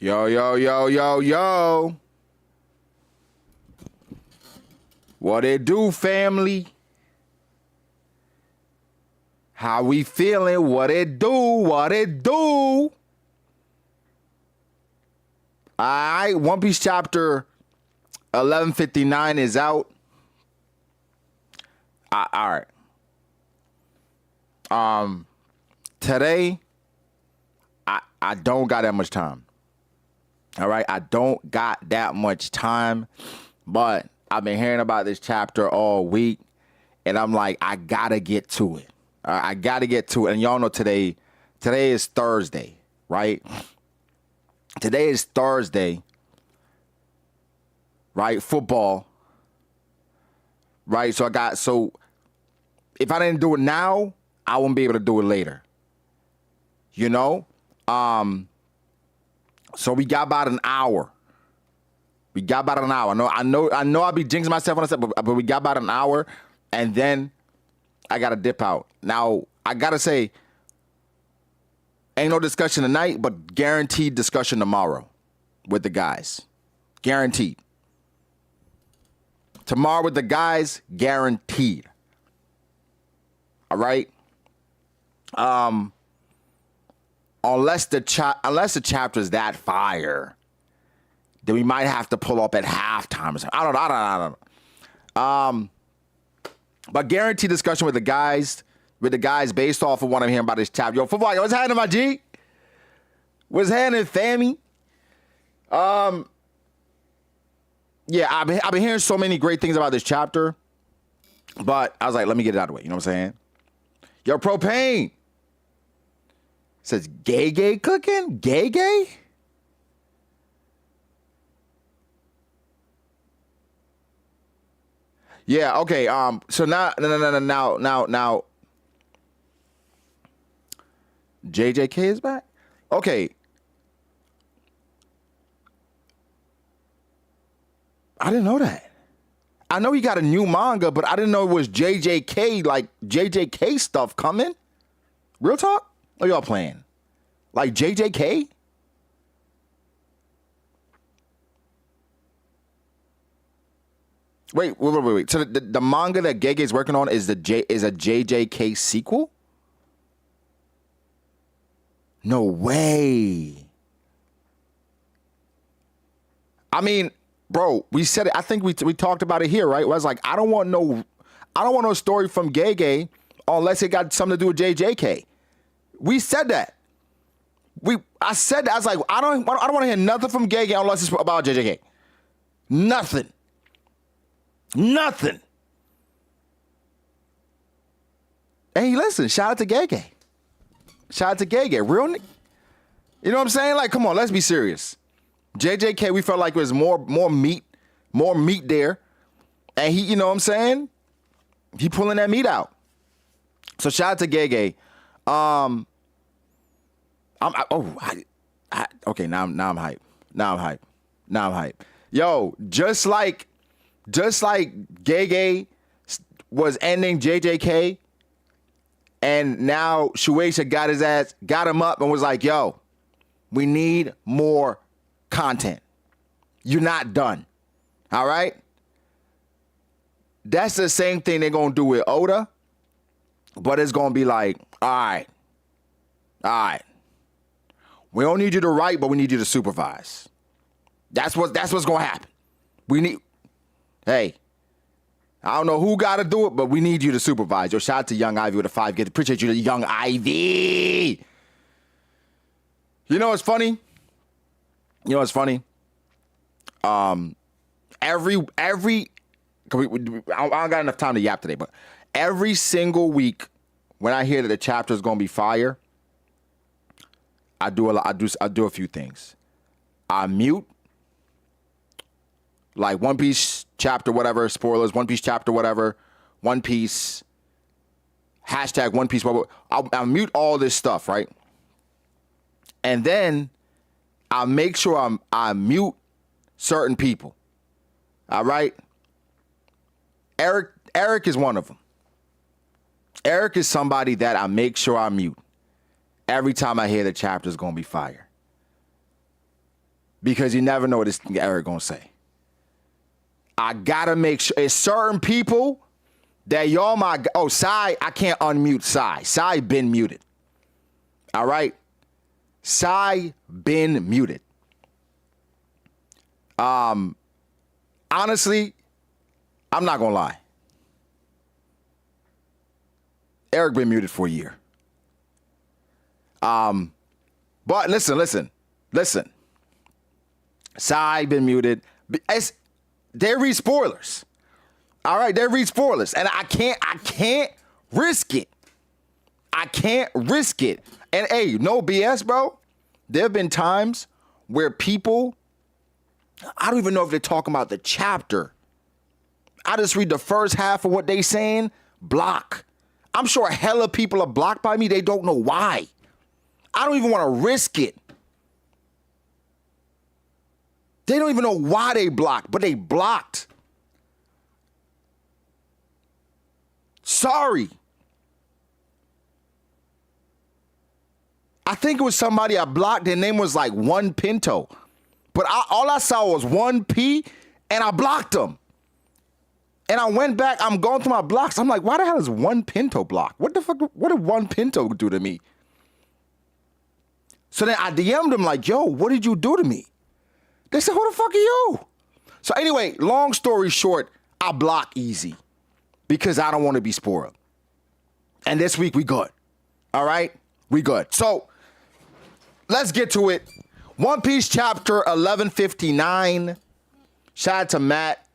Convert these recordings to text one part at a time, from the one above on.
Yo, yo, yo, yo, yo. What it do, family? How we feeling? What it do? What it do? All right, One Piece chapter 1159 is out. All right. Today, I don't got that much time. All right, I don't got that much time, but I've been hearing about this chapter all week, and I'm like, I gotta get to it. I gotta get to it. And y'all know today is Thursday, right? Today is Thursday, right? Football, right? So if I didn't do it now, I won't be able to do it later. You know? So we got about an hour. I know I'll be jinxing myself on this, but we got about an hour, and then I gotta dip out. Now, I gotta say, ain't no discussion tonight, but guaranteed discussion tomorrow with the guys. Guaranteed. Tomorrow with the guys, guaranteed. All right? Unless the chapter's that fire, then we might have to pull up at halftime or something. I don't know. But guaranteed discussion with the guys based off of what I'm hearing about this chapter. Yo, football, what's happening, my G? What's happening, fammy? Yeah, I've been hearing so many great things about this chapter, but I was like, let me get it out of the way. You know what I'm saying? Yo, Propane says gay cooking? Gay? Yeah, okay. So now JJK is back? Okay. I didn't know that. I know he got a new manga, but I didn't know it was JJK stuff coming. Real talk? Or y'all playing? Like JJK? Wait. So the manga that Gege is working on is a JJK sequel? No way. I mean, bro, we said it. I think we talked about it here, right? I was like, I don't want no story from Gege unless it got something to do with JJK. We said that. I said that. I was like, I don't want to hear nothing from Gege unless it's about JJK. Nothing. Hey, listen, shout out to Gege. Real, you know what I'm saying? Like, come on, let's be serious. JJK, we felt like it was more meat there. And he, you know what I'm saying? He pulling that meat out. So shout out to Gege. Okay, now I'm hype. Now I'm hype. Yo, just like Gege was ending JJK, and now Shueisha got him up and was like, yo, we need more content. You're not done. All right? That's the same thing they're going to do with Oda, but it's going to be like, all right. We don't need you to write, but we need you to supervise. That's what's going to happen. Hey, I don't know who got to do it, but we need you to supervise. Yo, shout out to Young Ivy with a 5. Appreciate you, Young Ivy. You know what's funny? Every I don't got enough time to yap today, but every single week when I hear that the chapter is going to be fire, I do a few things. I mute, like One Piece chapter whatever, spoilers, One Piece chapter whatever, One Piece, hashtag One Piece, whatever. I'll mute all this stuff, right? And then I'll make sure I mute certain people. All right? Eric is one of them. Eric is somebody that I make sure I mute every time I hear the chapter is going to be fire. because you never know what this Eric gonna say. I gotta make sure it's certain people that y'all Sai, I can't unmute Sai. Sai been muted. All right? Sai been muted. Honestly, I'm not gonna lie. Eric been muted for a year. But listen. Sai been muted. They read spoilers. All right, they read spoilers. And I can't risk it. I can't risk it. And hey, no BS, bro. There have been times where people, I don't even know if they're talking about the chapter. I just read the first half of what they saying, block. I'm sure hella people are blocked by me. They don't know why. I don't even want to risk it. They don't even know why they blocked, but they blocked. Sorry. I think it was somebody I blocked. Their name was like One Pinto. But all I saw was 1P, and I blocked them. And I went back. I'm going through my blocks. I'm like, why the hell is One Pinto blocked? What the fuck? What did One Pinto do to me? So then I DM'd them like, yo, what did you do to me? They said, who the fuck are you? So anyway, long story short, I block easy because I don't want to be spoiled. And this week we good. All right? We good. So let's get to it. One Piece chapter 1159. Shout out to Matt.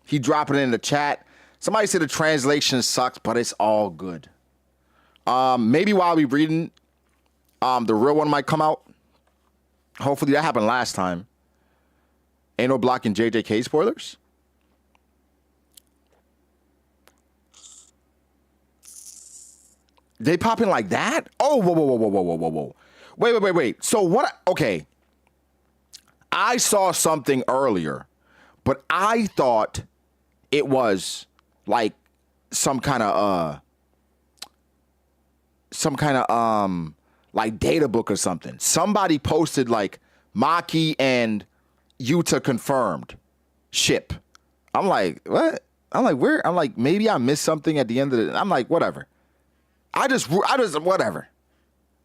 He dropping it in the chat. Somebody said the translation sucks, but it's all good. Maybe while we reading, the real one might come out. Hopefully that happened last time. Ain't no blocking JJK spoilers. They popping like that? Oh, whoa. Wait. So what? Okay. I saw something earlier, but I thought it was like some kind of like data book or something. Somebody posted like Maki and Yuta confirmed ship. I'm like, what? I'm like, where? I'm like, maybe I missed something at the end of it. I'm like, whatever. I just whatever.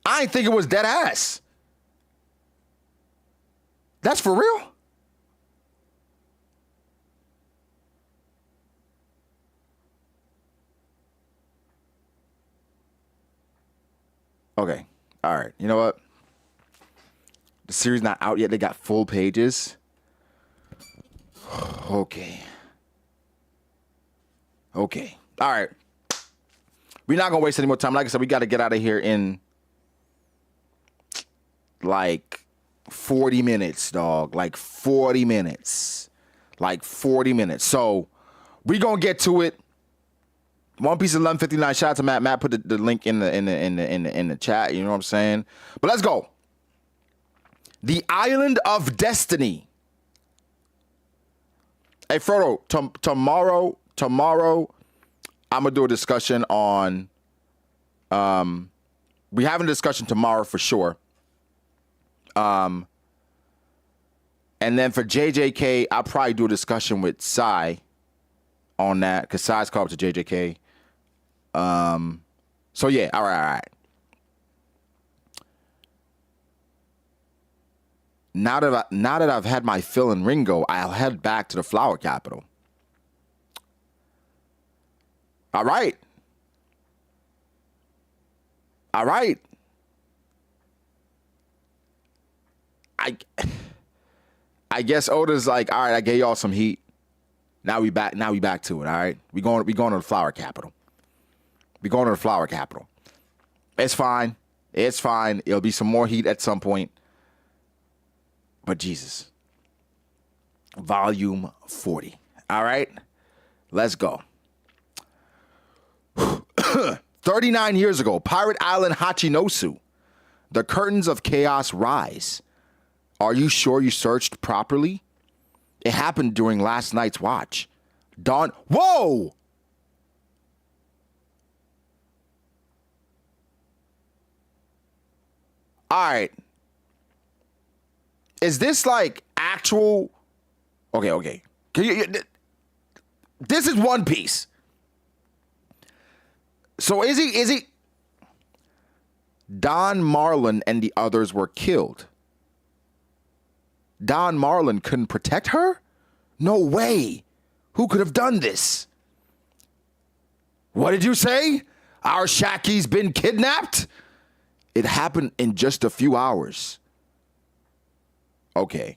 I ain't think it was dead ass. That's for real? Okay. All right. You know what? The series not out yet. They got full pages. Okay. All right. We're not going to waste any more time. Like I said, we got to get out of here in like 40 minutes, dog. Like 40 minutes. So we going to get to it. One Piece 1159. Shout out to Matt. Matt put the link in the chat. You know what I'm saying? But let's go. The Island of Destiny. Hey, Frodo, tomorrow, I'm going to do a discussion on, we have a discussion tomorrow for sure. And then for JJK, I'll probably do a discussion with Sai on that, because Sai's called up to JJK. So yeah, all right. Now that I've had my fill in Ringo, I'll head back to the Flower Capital. All right. I guess Oda's like, all right, I gave y'all some heat. Now we back to it, all right? We going to the Flower Capital. It's fine. It'll be some more heat at some point. But Jesus. Volume 40. All right? Let's go. 39 years ago, Pirate Island Hachinosu. The curtains of chaos rise. Are you sure you searched properly? It happened during last night's watch. Dawn. Whoa! All right. Is this like actual. Okay. This is One Piece. So is he? Don Marlin and the others were killed. Don Marlin couldn't protect her? No way. Who could have done this? What did you say? Our Shakky's been kidnapped? It happened in just a few hours. Okay.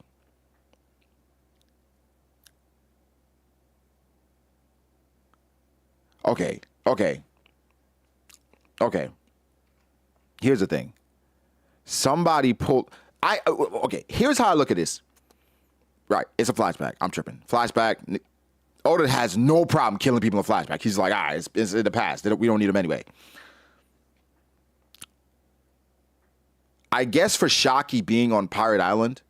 Here's the thing. Somebody pulled... Okay, here's how I look at this. Right, it's a flashback. I'm tripping. Flashback. Oda has no problem killing people in flashback. He's like, all right, it's in the past. We don't need them anyway. I guess for Shakky being on Pirate Island,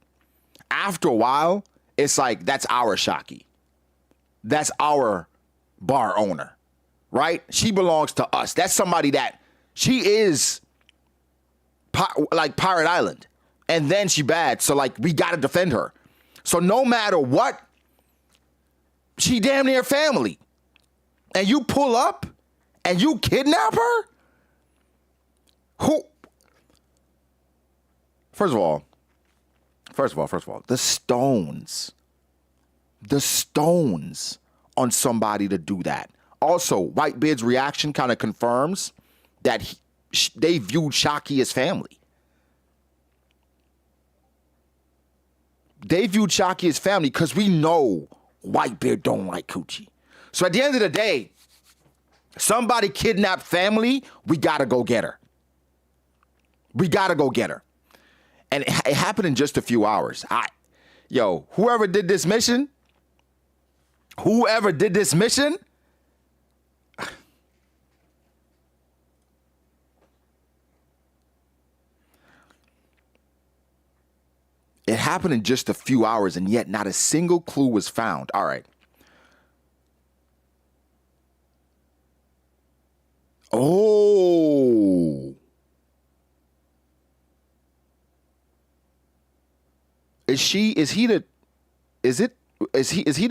after a while, it's like, that's our Shakky. That's our bar owner, right? She belongs to us. That's somebody that, she is like Pirate Island. And then she bad, so like, we gotta defend her. So no matter what, she damn near family. And you pull up and you kidnap her? Who? First of all, the stones on somebody to do that. Also, Whitebeard's reaction kind of confirms that they viewed Shakky as family. They viewed Shakky as family because we know Whitebeard don't like coochie. So at the end of the day, somebody kidnapped family, we gotta go get her. And it happened in just a few hours. Whoever did this mission, it happened in just a few hours, and yet not a single clue was found. All right. Oh. Is he the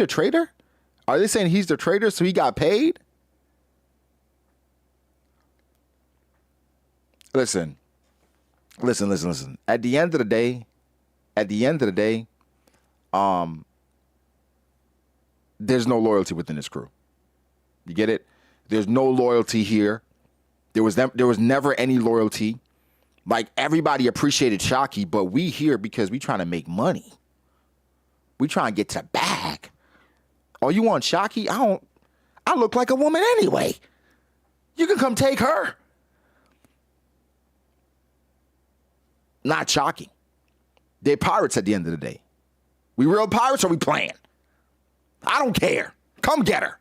traitor? Are they saying he's the traitor so he got paid? Listen. At the end of the day, there's no loyalty within this crew. You get it? There's no loyalty here. There was never any loyalty. Like, everybody appreciated Shakky, but we here because we trying to make money. We trying to get to bag. Oh, you want Shakky? I look like a woman anyway. You can come take her. Not Shakky. They're pirates at the end of the day. We real pirates or we playing? I don't care. Come get her.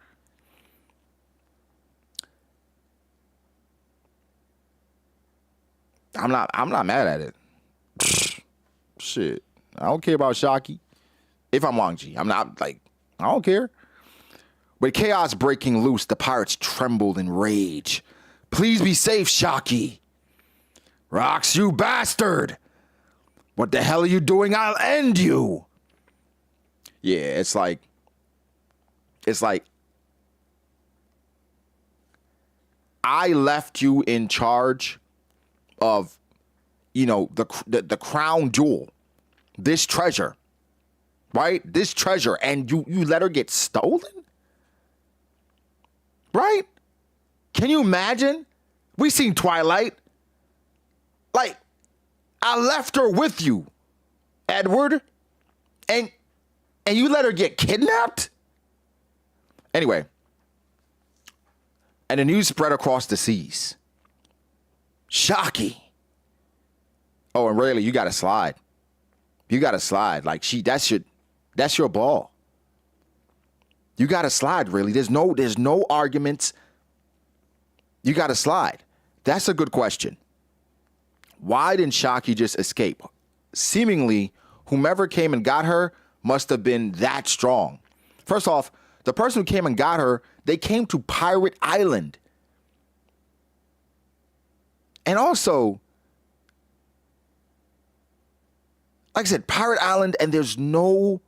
I'm not mad at it. Shit. I don't care about Shakky. If I'm Wangji, I'm not like, I don't care. With chaos breaking loose, the pirates trembled in rage. Please be safe, Shakky. Rocks, you bastard. What the hell are you doing? I'll end you. Yeah, it's like I left you in charge of, the crown jewel, this treasure, right? This treasure, and you let her get stolen? Right? Can you imagine? We seen Twilight. Like, I left her with you, Edward, and you let her get kidnapped? Anyway, and the news spread across the seas. Shakky. Oh, and Rayleigh, you gotta slide. Like, that's your ball. You gotta slide, really. There's no arguments. You gotta slide. That's a good question. Why didn't Shakky just escape? Seemingly, whomever came and got her must have been that strong. First off, the person who came and got her, they came to Pirate Island. And also, like I said, Pirate Island, and there's no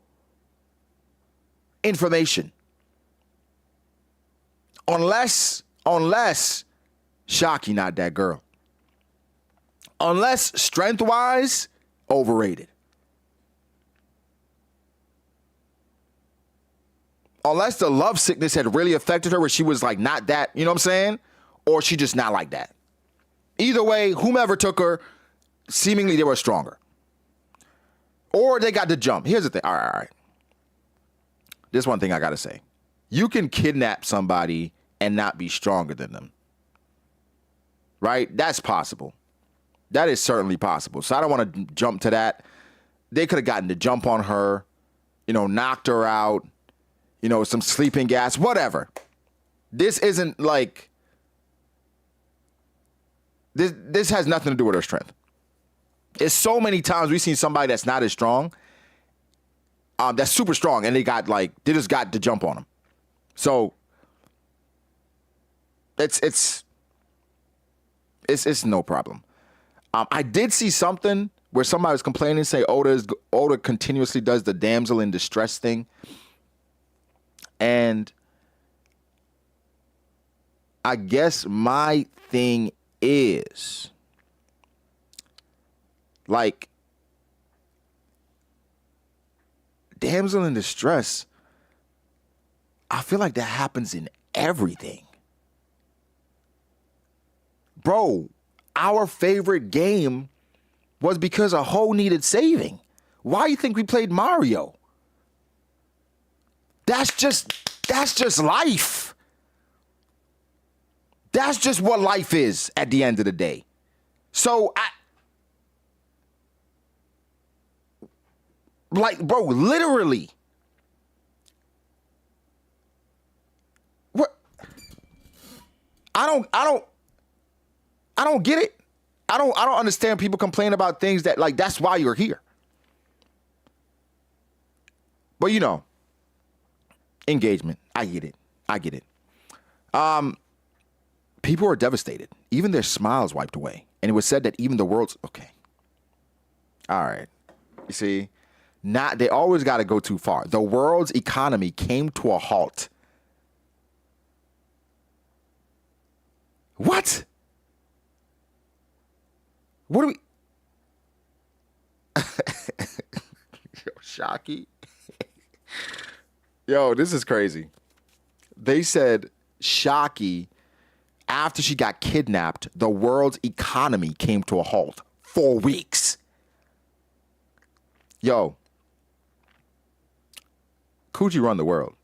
information. Unless Shakky not that girl. Unless strength-wise, overrated. Unless the love sickness had really affected her where she was like not that, you know what I'm saying? Or she just not like that. Either way, whomever took her, seemingly they were stronger. Or they got the jump. Here's the thing. All right. This one thing I got to say. You can kidnap somebody and not be stronger than them. Right? That's possible. That is certainly possible. So I don't want to jump to that. They could have gotten the jump on her, knocked her out, some sleeping gas, whatever. This isn't like, this has nothing to do with her strength. It's so many times we've seen somebody that's not as strong, that's super strong, and they just got the jump on them. So it's no problem. I did see something where somebody was complaining, say Oda continuously does the damsel in distress thing. And I guess my thing is, like, damsel in distress, I feel like that happens in everything. Bro, our favorite game was because a hoe needed saving. Why do you think we played Mario? That's just life. That's just what life is at the end of the day. So bro, literally. What? I don't get it. I don't understand people complain about things that, like, that's why you're here. But engagement. I get it. People are devastated. Even their smiles wiped away. And it was said that even the world's okay. All right. You see, they always got to go too far. The world's economy came to a halt. What? What do we? Yo, Shakky. Yo, this is crazy. They said Shakky, after she got kidnapped, the world's economy came to a halt. 4 weeks. Yo, Coochie run the world.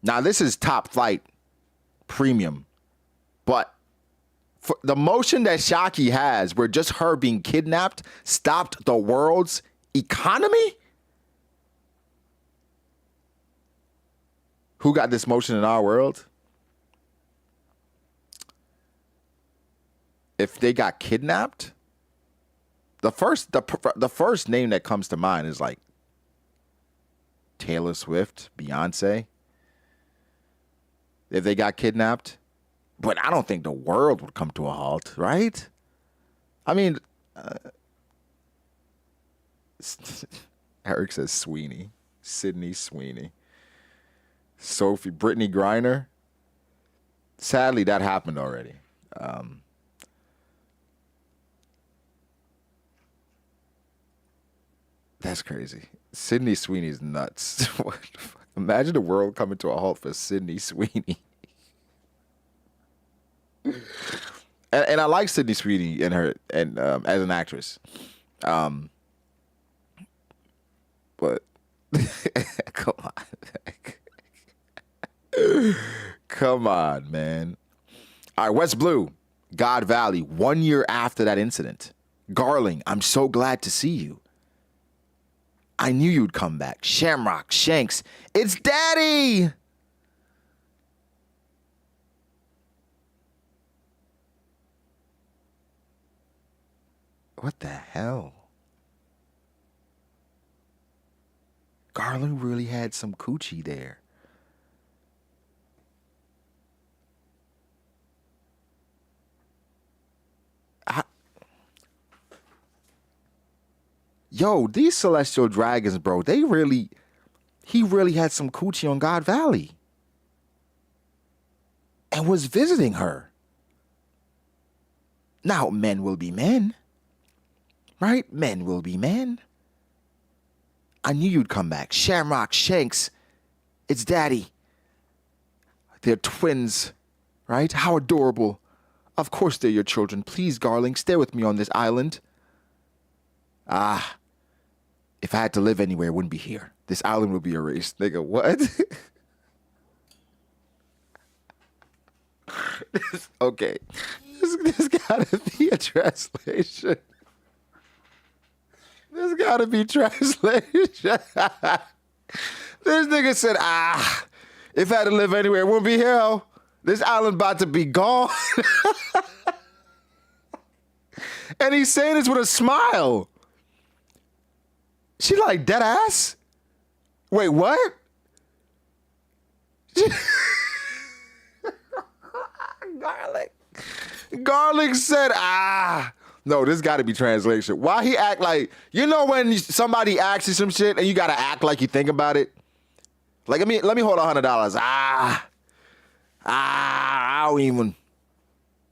Now, this is top flight premium, but for the motion that Shakky has, where just her being kidnapped stopped the world's economy? Who got this motion in our world? If they got kidnapped, the first name that comes to mind is like Taylor Swift, Beyonce. If they got kidnapped. But I don't think the world would come to a halt, right? I mean, Eric says Sweeney. Sydney Sweeney. Sophie, Brittany Griner. Sadly, that happened already. That's crazy. Sydney Sweeney's nuts. What the fuck? Imagine the world coming to a halt for Sydney Sweeney. And I like Sydney Sweeney and her as an actress, but come on, man. All right, West Blue, God Valley, 1 year after that incident. Garling, I'm so glad to see you. I knew you'd come back. Shamrock, Shanks, it's Daddy. What the hell? Garland really had some coochie there. Yo, these celestial dragons, bro, he really had some coochie on God Valley and was visiting her. Now, men will be men, right? Men will be men. I knew you'd come back. Shamrock, Shanks, it's Daddy. They're twins, right? How adorable. Of course they're your children. Please, darling, stay with me on this island. If I had to live anywhere, it wouldn't be here. This island would be erased. Nigga, what? Okay. There's gotta be a translation. There's gotta be translation. This nigga said, if I had to live anywhere, it wouldn't be here. This island about to be gone. And he's saying this with a smile. She like, dead ass? Wait, what? Garlic said, no, this got to be translation. Why he act like, you know when somebody asks you some shit and you got to act like you think about it? Like, let me hold $100. I don't even,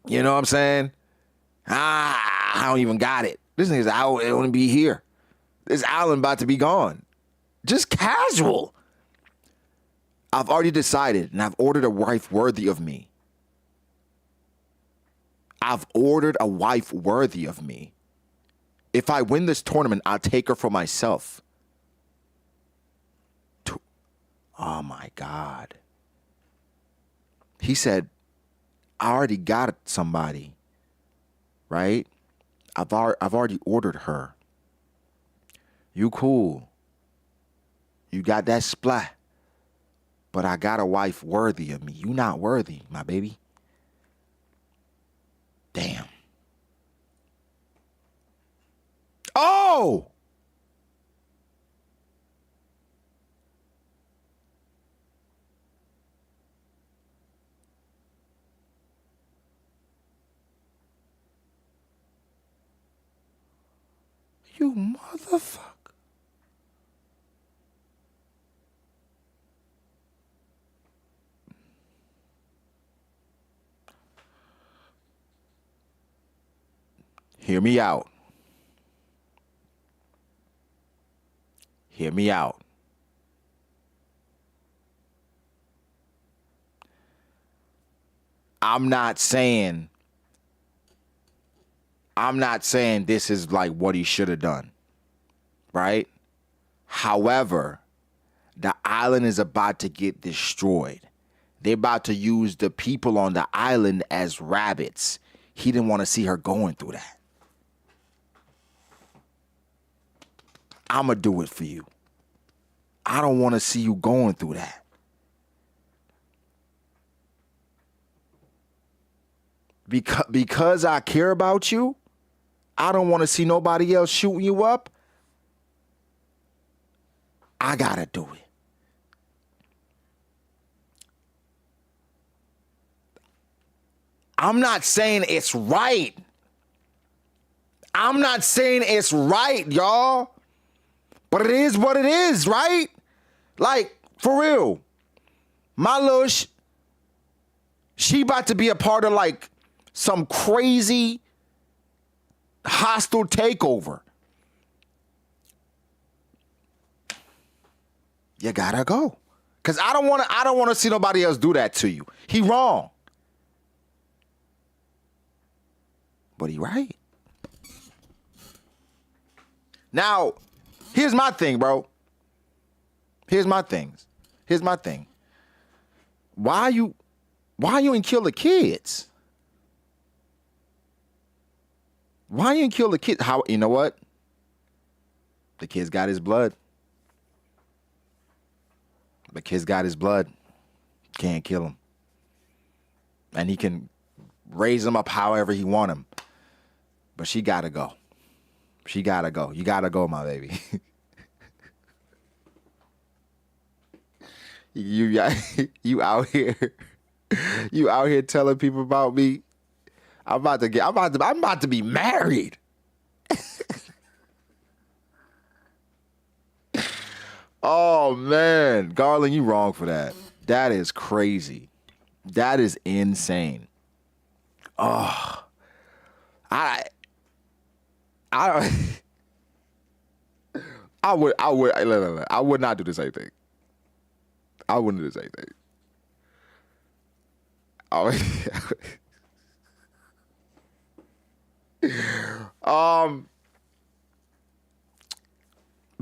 you know what I'm saying? I don't even got it. This nigga's out, it wouldn't be here. This island about to be gone. Just casual. I've already decided, and I've ordered a wife worthy of me. I've ordered a wife worthy of me. If I win this tournament, I'll take her for myself. Oh my God. He said, I already got somebody, right? I've already ordered her. You cool. You got that splat. But I got a wife worthy of me. You not worthy, my baby. Damn. Oh! You motherfucker. Hear me out. Hear me out. I'm not saying this is like what he should have done, right? However, the island is about to get destroyed. They're about to use the people on the island as rabbits. He didn't want to see her going through that. I'm going to do it for you. I don't want to see you going through that. Because I care about you, I don't want to see nobody else shooting you up. I got to do it. I'm not saying it's right. I'm not saying it's right, y'all. But it is what it is, right? Like, for real. My little she about to be a part of like some crazy hostile takeover. You gotta go. Cause I don't wanna see nobody else do that to you. He wrong. But he right. Now, here's my thing, bro. Here's my thing. Why you ain't kill the kids? Why you ain't kill the kids? How, you know what? The kid's got his blood. The kid's got his blood. Can't kill him. And he can raise him up however he want him. But she gotta go. She gotta go. You gotta go, my baby. You out here. You out here telling people about me. I'm about to be married. Oh man, Garland, you wrong for that. That is crazy. That is insane. Oh, I I would not do the same thing. I wouldn't do the same thing.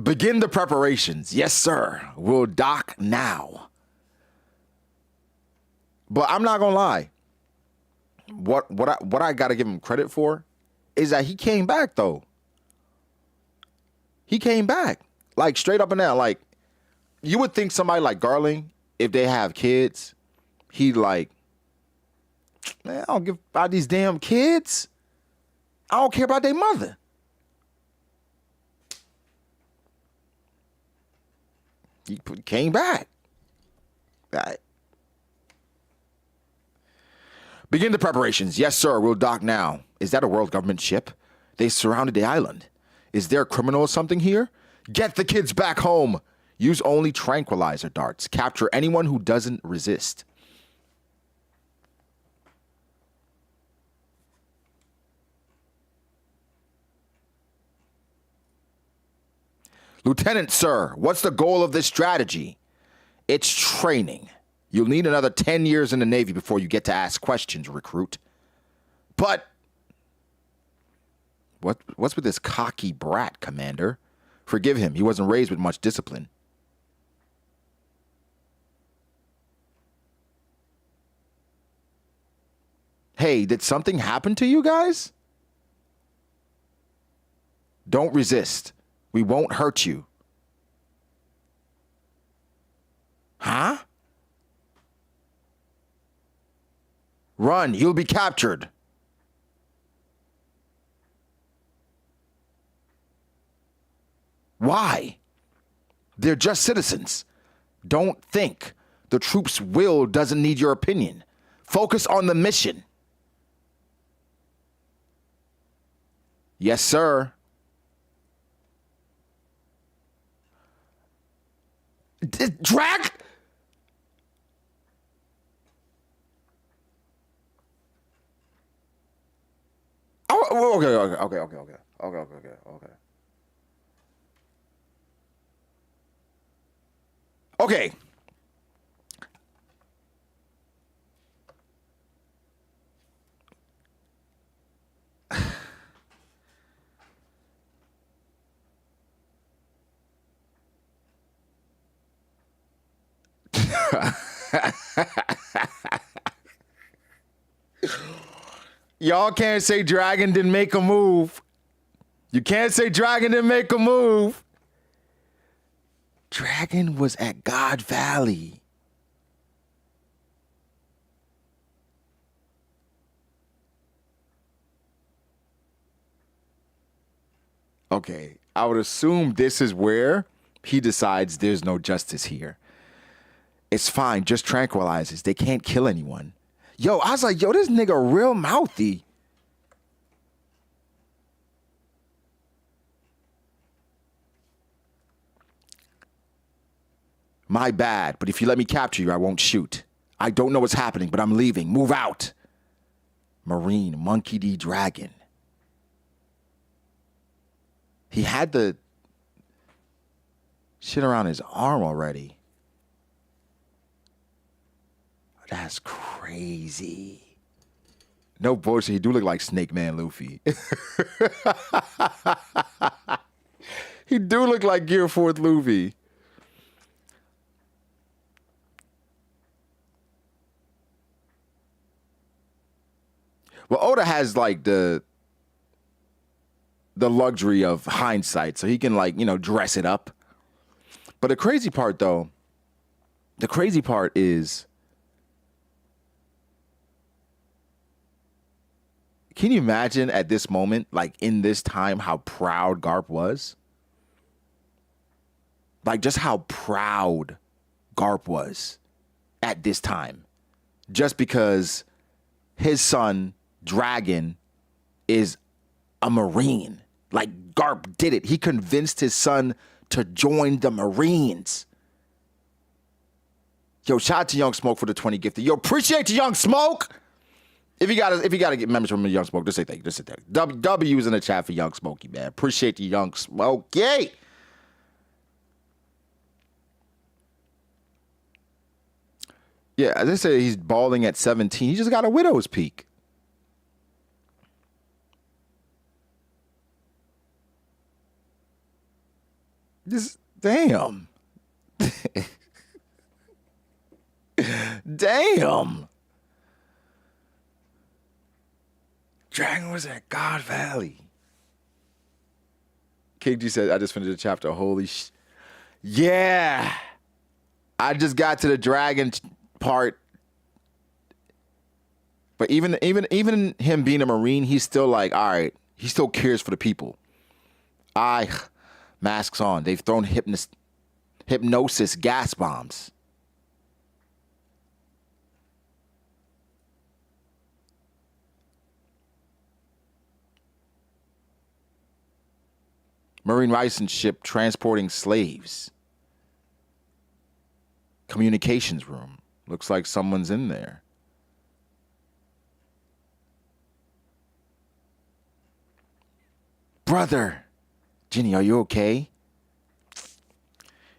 Begin the preparations. Yes, sir. We'll dock now. But I'm not gonna lie. What I gotta give him credit for is that he came back though. He came back. Like straight up and down. Like you would think somebody like Garland, if they have kids, he'd like, man, I don't give about these damn kids. I don't care about their mother. He came back. All right. Begin the preparations. Yes, sir. We'll dock now. Is that a world government ship? They surrounded the island. Is there a criminal or something here? Get the kids back home. Use only tranquilizer darts. Capture anyone who doesn't resist. Lieutenant, sir, what's the goal of this strategy? It's training. You'll need another 10 years in the Navy before you get to ask questions, recruit. But what's with this cocky brat, Commander? Forgive him. He wasn't raised with much discipline. Hey, did something happen to you guys? Don't resist. We won't hurt you. Huh? Run, you'll be captured. Why? They're just citizens. Don't think. The troops' will doesn't need your opinion. Focus on the mission. Yes, sir. Drag? Oh, okay. Okay. Y'all can't say Dragon didn't make a move. You can't say Dragon didn't make a move. Dragon was at God Valley. Okay, I would assume this is where he decides there's no justice here. It's fine, just tranquilizes. They can't kill anyone. Yo, I was like, yo, this nigga real mouthy. My bad, but if you let me capture you, I won't shoot. I don't know what's happening, but I'm leaving. Move out. Marine, Monkey D. Dragon. He had the shit around his arm already. That's crazy. No bullshit. He do look like Snake Man Luffy. He do look like Gear 4th Luffy. Well, Oda has like the luxury of hindsight, so he can like, you know, dress it up. But the crazy part though, is, can you imagine at this moment, like in this time, how proud Garp was? Like just how proud Garp was at this time. Just because his son, Dragon, is a Marine. Like Garp did it. He convinced his son to join the Marines. Yo, shout out to Young Smoke for the 20 gifted. Yo, appreciate you, Young Smoke. If you gotta get members from Young Smoke, just say thank you. Just say thank you. W is in the chat for Young Smokey, man. Appreciate you, Young Smokey. Yeah, as I say, he's balling at 17. He just got a widow's peak. Just damn. Damn. Dragon was at God Valley. KG said, I just finished the chapter. Holy sh. Yeah. I just got to the dragon part. But even him being a Marine, he's still like, all right, he still cares for the people. Masks on. They've thrown hypnosis gas bombs. Marine license ship transporting slaves. Communications room. Looks like someone's in there. Brother. Ginny, are you okay?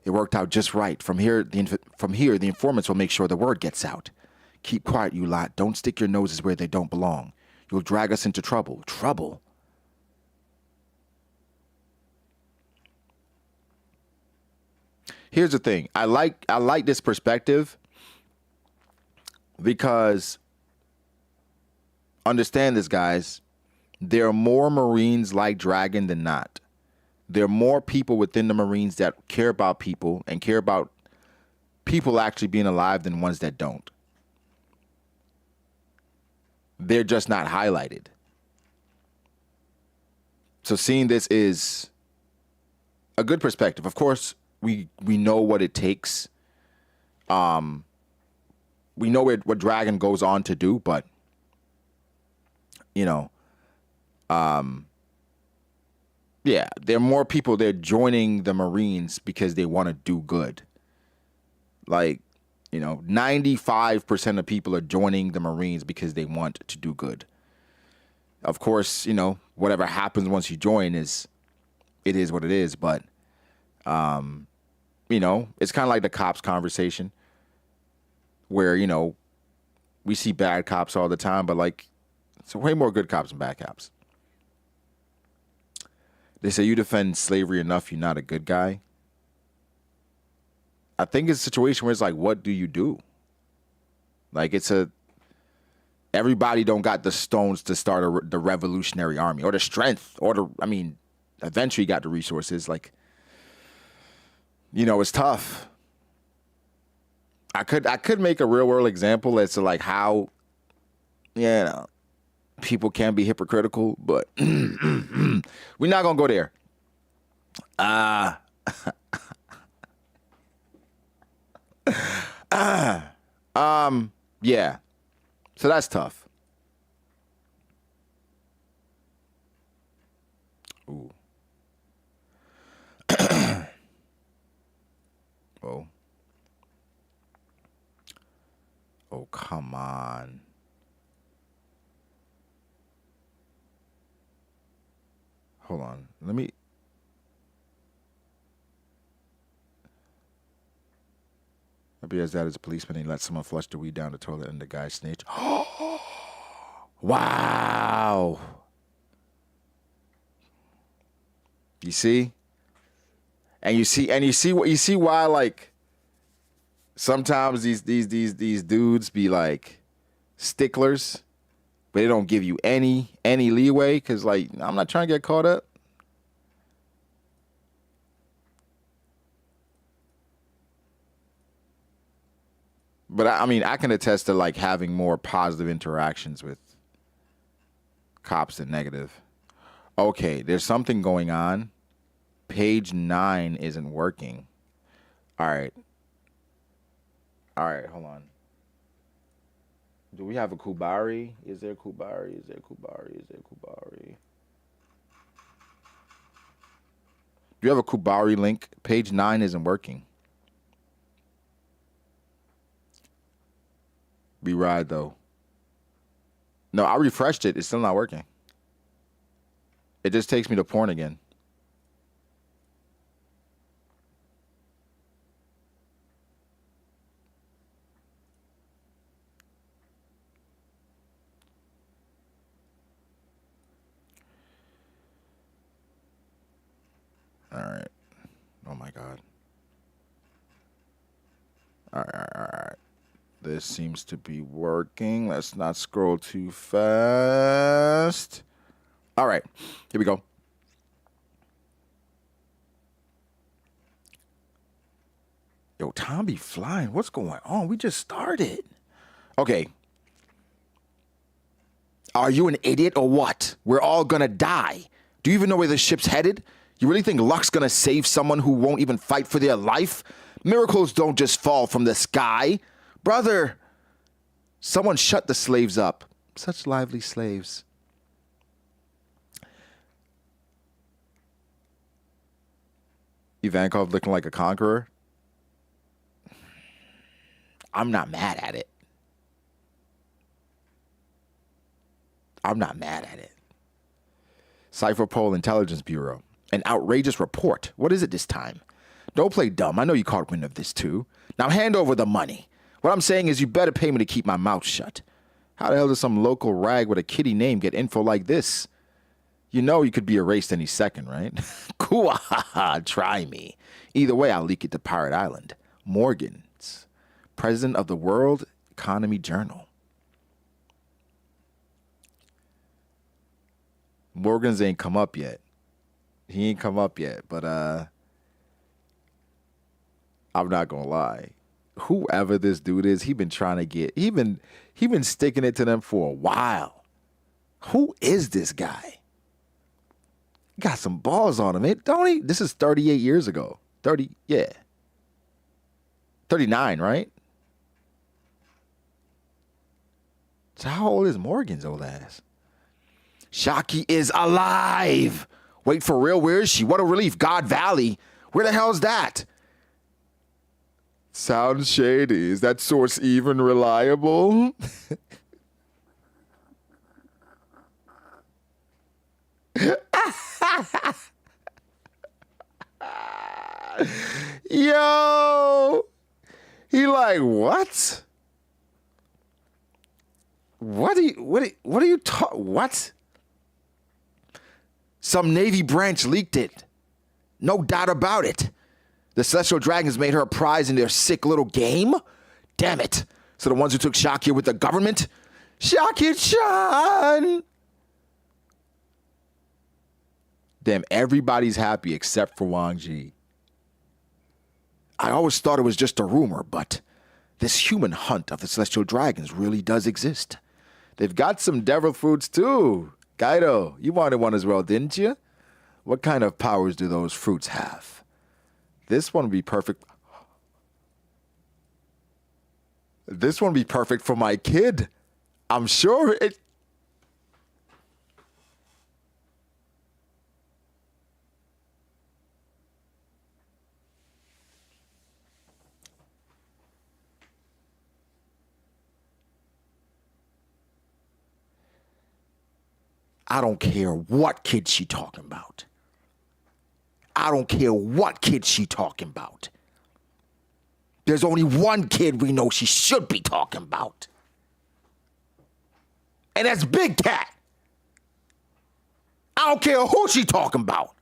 It worked out just right. From here, the informants will make sure the word gets out. Keep quiet, you lot. Don't stick your noses where they don't belong. You'll drag us into trouble. Trouble? Here's the thing. I like this perspective because, understand this, guys, there are more Marines like Dragon than not. There are more people within the Marines that care about people and care about people actually being alive than ones that don't. They're just not highlighted. So seeing this is a good perspective. Of course, we know what it takes. We know what Dragon goes on to do, but yeah, there are more people. They're joining the Marines because they want to do good. Like, 95% of people are joining the Marines because they want to do good. Of course, whatever happens once you join it is what it is. But, it's kind of like the cops conversation where, we see bad cops all the time, but it's way more good cops than bad cops. They say you defend slavery enough, you're not a good guy. I think it's a situation where it's like, what do you do? Everybody don't got the stones to start the Revolutionary Army or the strength eventually got the resources. It's tough. I could make a real world example as to how, people can be hypocritical, but we're not gonna go there. Yeah. So that's tough. Ooh. Oh. Oh, come on. Hold on. Maybe as that as a policeman, he let someone flush the weed down the toilet and the guy snitched. Wow. You see? And you see why sometimes these dudes be sticklers, but they don't give you any leeway because I'm not trying to get caught up. But I can attest to having more positive interactions with cops than negative. Okay, there's something going on. Page 9 isn't working. All right, hold on. Do we have a Kubari? Is there Kubari? Do you have a Kubari link? Page 9 isn't working. Be ride though. No, I refreshed it. It's still not working. It just takes me to porn again. All right. Oh my God. All right. This seems to be working. Let's not scroll too fast. All right. Here we go. Yo, Tom be flying. What's going on? We just started. Okay. Are you an idiot or what? We're all gonna die. Do you even know where the ship's headed? You really think luck's gonna save someone who won't even fight for their life? Miracles don't just fall from the sky. Brother, someone shut the slaves up. Such lively slaves. Ivankov looking like a conqueror. I'm not mad at it. I'm not mad at it. Cypherpol Intelligence Bureau. An outrageous report. What is it this time? Don't play dumb. I know you caught wind of this too. Now hand over the money. What I'm saying is you better pay me to keep my mouth shut. How the hell does some local rag with a kiddie name get info like this? You know you could be erased any second, right? Cool. Try me. Either way, I'll leak it to Pirate Island. Morgan's president of the World Economy Journal. Morgan's ain't come up yet. He ain't come up yet, but I'm not gonna lie. Whoever this dude is, he been trying to get, he been sticking it to them for a while. Who is this guy? Got some balls on him, don't he? This is 38 years ago. 30, yeah. 39, right? So how old is Morgan's old ass? Shakky is alive. Wait, for real? Where is she? What a relief. God Valley. Where the hell is that? Sounds shady. Is that source even reliable? Yo. He like, what? What are you talking? What? Some Navy branch leaked it. No doubt about it. The Celestial Dragons made her a prize in their sick little game? Damn it. So the ones who took Shakky with the government? Shakky-chan! Damn, everybody's happy except for Wang Ji. I always thought it was just a rumor, but this human hunt of the Celestial Dragons really does exist. They've got some devil fruits too. Kaido, you wanted one as well, didn't you? What kind of powers do those fruits have? This one would be perfect. This one would be perfect for my kid. I'm sure it. I don't care what kid she talking about. I don't care what kid she talking about. There's only one kid we know she should be talking about. And that's Big Cat. I don't care who she talking about.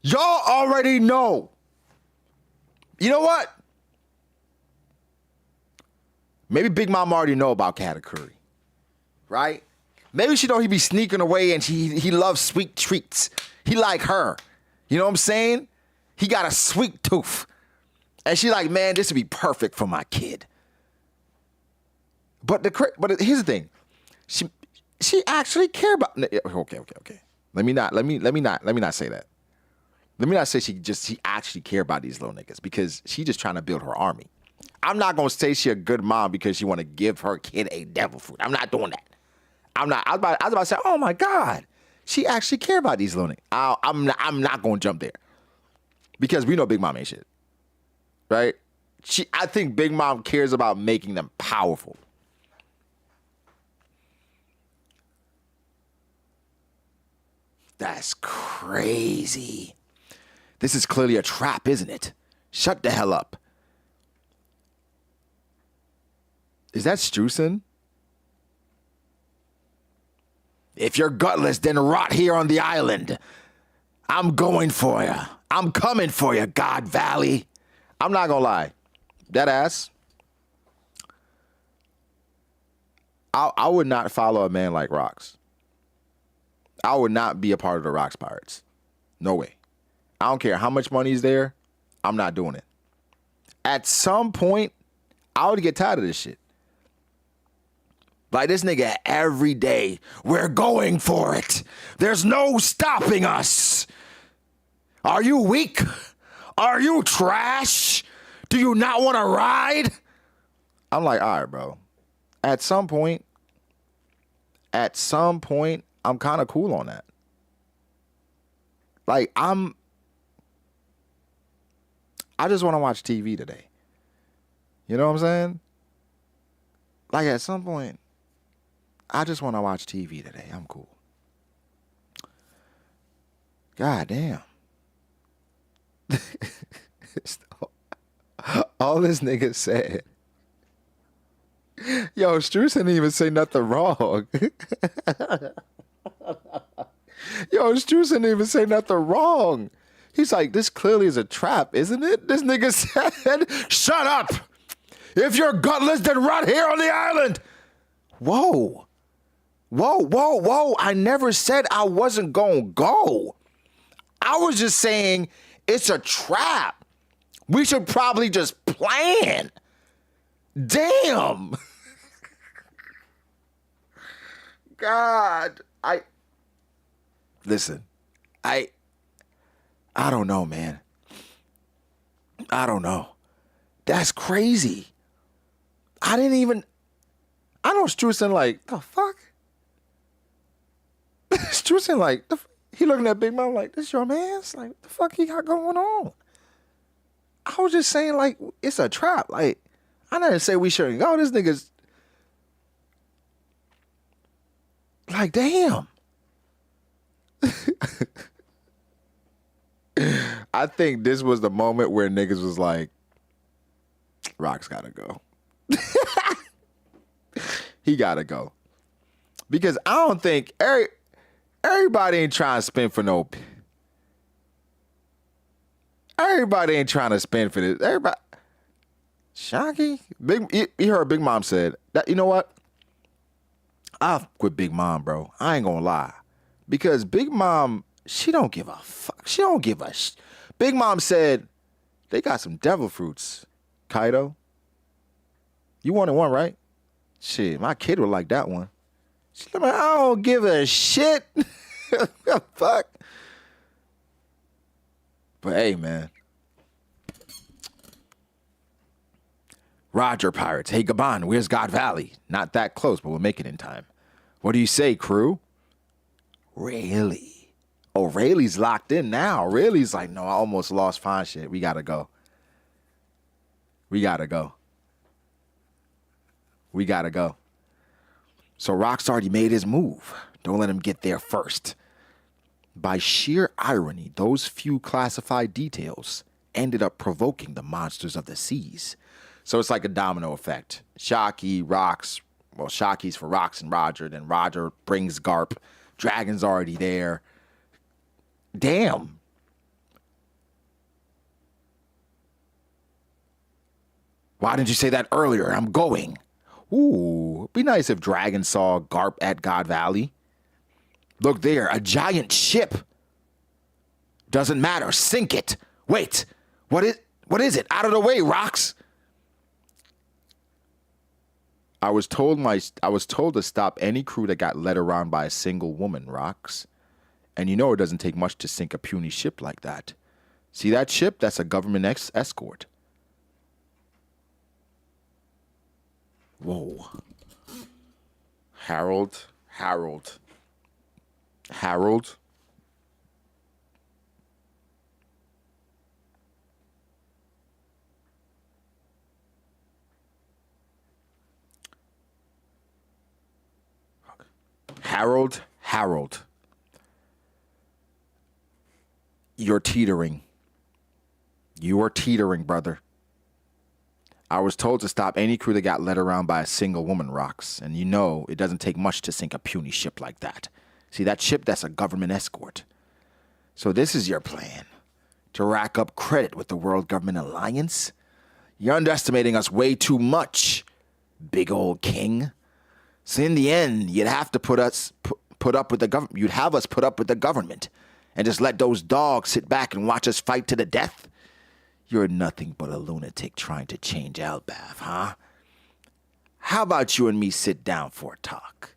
Y'all already know. You know what? Maybe Big Mom already know about Katakuri, right? Maybe she know he be sneaking away and he loves sweet treats. He like her. You know what I'm saying? He got a sweet tooth. And she like, man, this would be perfect for my kid. But here's the thing. She actually care about. Okay. Let me not say that. Let me not say she actually care about these little niggas because she just trying to build her army. I'm not gonna say she a good mom because she want to give her kid a devil fruit. I'm not doing that. I'm not. I was about to say, oh my God, she actually care about these little niggas. I'm not gonna jump there because we know Big Mom ain't shit, right? I think Big Mom cares about making them powerful. That's crazy. This is clearly a trap, isn't it? Shut the hell up. Is that Streusen? If you're gutless, then rot here on the island. I'm going for you. I'm coming for you, God Valley. I'm not gonna lie. That ass. I would not follow a man like Rox. I would not be a part of the Rox Pirates. No way. I don't care how much money is there. I'm not doing it. At some point, I would get tired of this shit. Like this nigga every day, we're going for it. There's no stopping us. Are you weak? Are you trash? Do you not want to ride? I'm like, all right, bro. At some point, I'm kind of cool on that. Like, I just want to watch TV today. You know what I'm saying? Like, at some point, I just want to watch TV today. I'm cool. God damn. All this nigga said. Yo, Streusen didn't even say nothing wrong. Yo, Streusen didn't even say nothing wrong. He's like, this clearly is a trap, isn't it? This nigga said, shut up. If you're gutless, then rot here on the island. Whoa. I never said I wasn't going to go. I was just saying it's a trap. We should probably just plan. Damn. God. Listen, I don't know, man. I don't know. That's crazy. I know Streusen like, the fuck? Streusen like, he looking at Big Mom like, this your man's? Like, what the fuck he got going on? I was just saying, like, it's a trap. Like, I didn't say we shouldn't go. This nigga's like, damn. I think this was the moment where niggas was like, Rox gotta go. He gotta go. Because I don't think everybody ain't trying to spend for no. Everybody ain't trying to spend for this. Everybody. Shakky? You heard Big Mom said that. You know what? I'll quit Big Mom, bro. I ain't gonna lie. Because Big Mom, she don't give a fuck. She don't give a Big Mom said, they got some devil fruits, Kaido. You wanted one, right? Shit, my kid would like that one. She's like, I don't give a shit. Fuck. But hey, man. Roger, Pirates. Hey, Gabon, where's God Valley? Not that close, but we'll make it in time. What do you say, crew? Really? Oh, Rayleigh's locked in now. Rayleigh's like, no, I almost lost fine shit. We gotta go. We gotta go. We gotta go. So Rock's already made his move. Don't let him get there first. By sheer irony, those few classified details ended up provoking the monsters of the seas. So it's like a domino effect. Shakky, Rox, well, Shakky's for Rox and Roger. Then Roger brings Garp. Dragon's already there. Damn. Why didn't you say that earlier? I'm going. Ooh, it'd be nice if Dragon saw Garp at God Valley. Look there, a giant ship. Doesn't matter, sink it. Wait, what is it? Out of the way, Rox. I was told to stop any crew that got led around by a single woman, Rox. And you know it doesn't take much to sink a puny ship like that. See that ship? That's a government escort. Whoa. Harold. Harold. You're teetering. You are teetering, brother. I was told to stop any crew that got led around by a single woman, Rocks. And you know it doesn't take much to sink a puny ship like that. See, that ship, that's a government escort. So this is your plan. To rack up credit with the World Government Alliance? You're underestimating us way too much, big old king. So in the end, you'd have to put up with the government. You'd have us put up with the government and just let those dogs sit back and watch us fight to the death? You're nothing but a lunatic trying to change Elbath, huh? How about you and me sit down for a talk?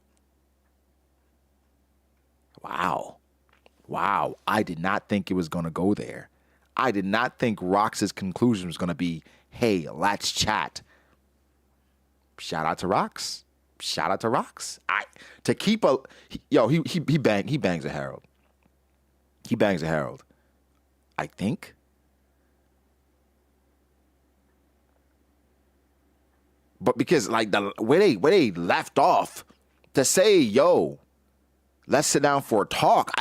Wow. I did not think it was going to go there. I did not think Rox's conclusion was going to be, hey, let's chat. Shout out to Rox. He bangs a Harold. I think. But because like where they left off to say, yo, let's sit down for a talk.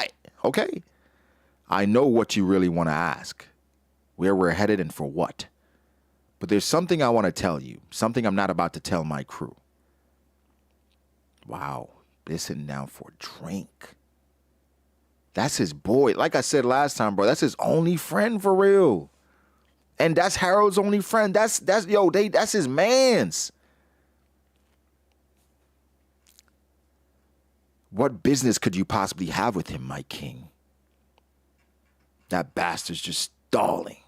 Okay. I know what you really want to ask. Where we're headed and for what. But there's something I want to tell you. Something I'm not about to tell my crew. Wow. They're sitting down for a drink. That's his boy. Like I said last time, bro, that's his only friend for real. And that's Harold's only friend. That's his man's. What business could you possibly have with him, my king? That bastard's just stalling.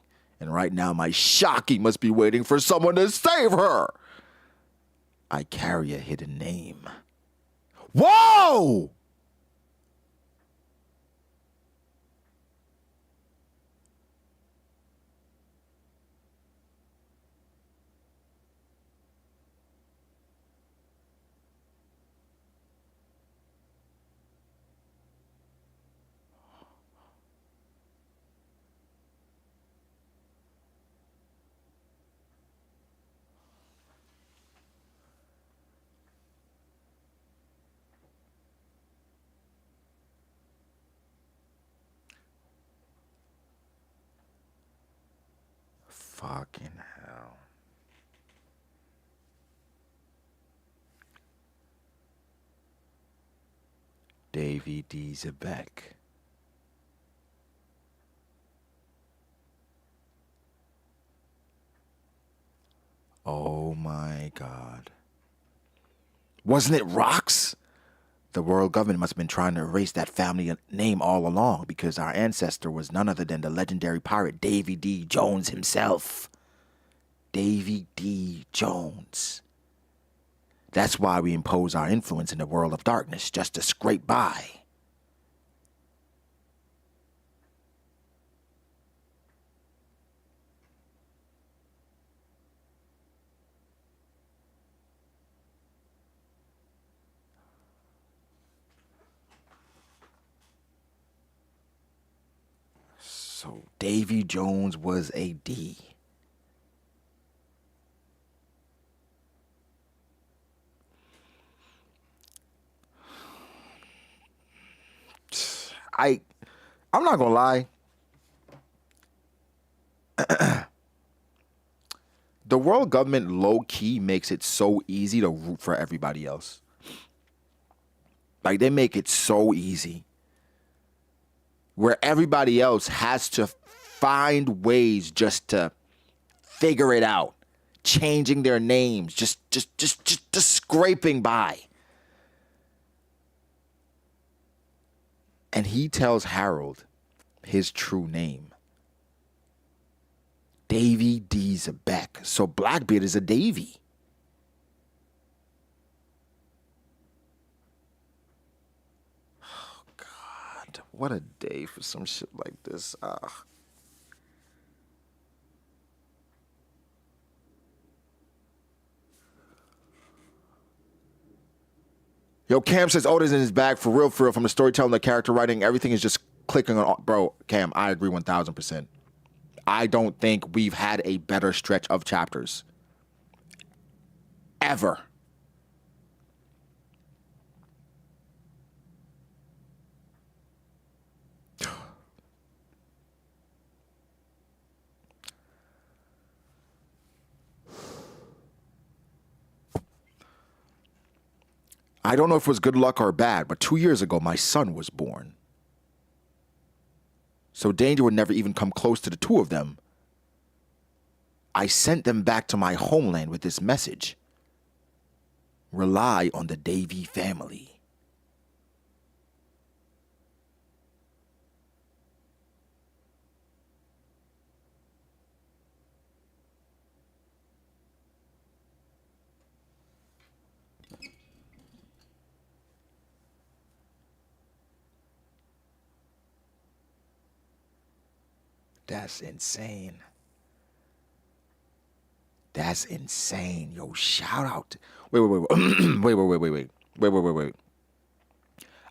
And right now my Shakky must be waiting for someone to save her. I carry a hidden name. Whoa! Fucking hell. Davy D. Zebek. Oh my God. Wasn't it Rocks? The world government must have been trying to erase that family name all along because our ancestor was none other than the legendary pirate Davy D. Jones himself. Davy D. Jones. That's why we impose our influence in the world of darkness, just to scrape by. So Davy Jones was a D. I'm not gonna lie. The world government low-key makes it so easy to root for everybody else. Like, they make it so easy. Where everybody else has to find ways just to figure it out. Changing their names. Just scraping by. And he tells Harold his true name. Davy D. Zebek. So Blackbeard is a Davy. Oh, God. What a day for some shit like this. Yo, Cam says Oda's in his bag for real, from the storytelling, the character writing, everything is just clicking on. Bro, Cam, I agree 1000%. I don't think we've had a better stretch of chapters ever. I don't know if it was good luck or bad, but 2 years ago, my son was born. So danger would never even come close to the two of them. I sent them back to my homeland with this message. Rely on the Davy family. That's insane. That's insane. Yo, shout out. Wait. Wait.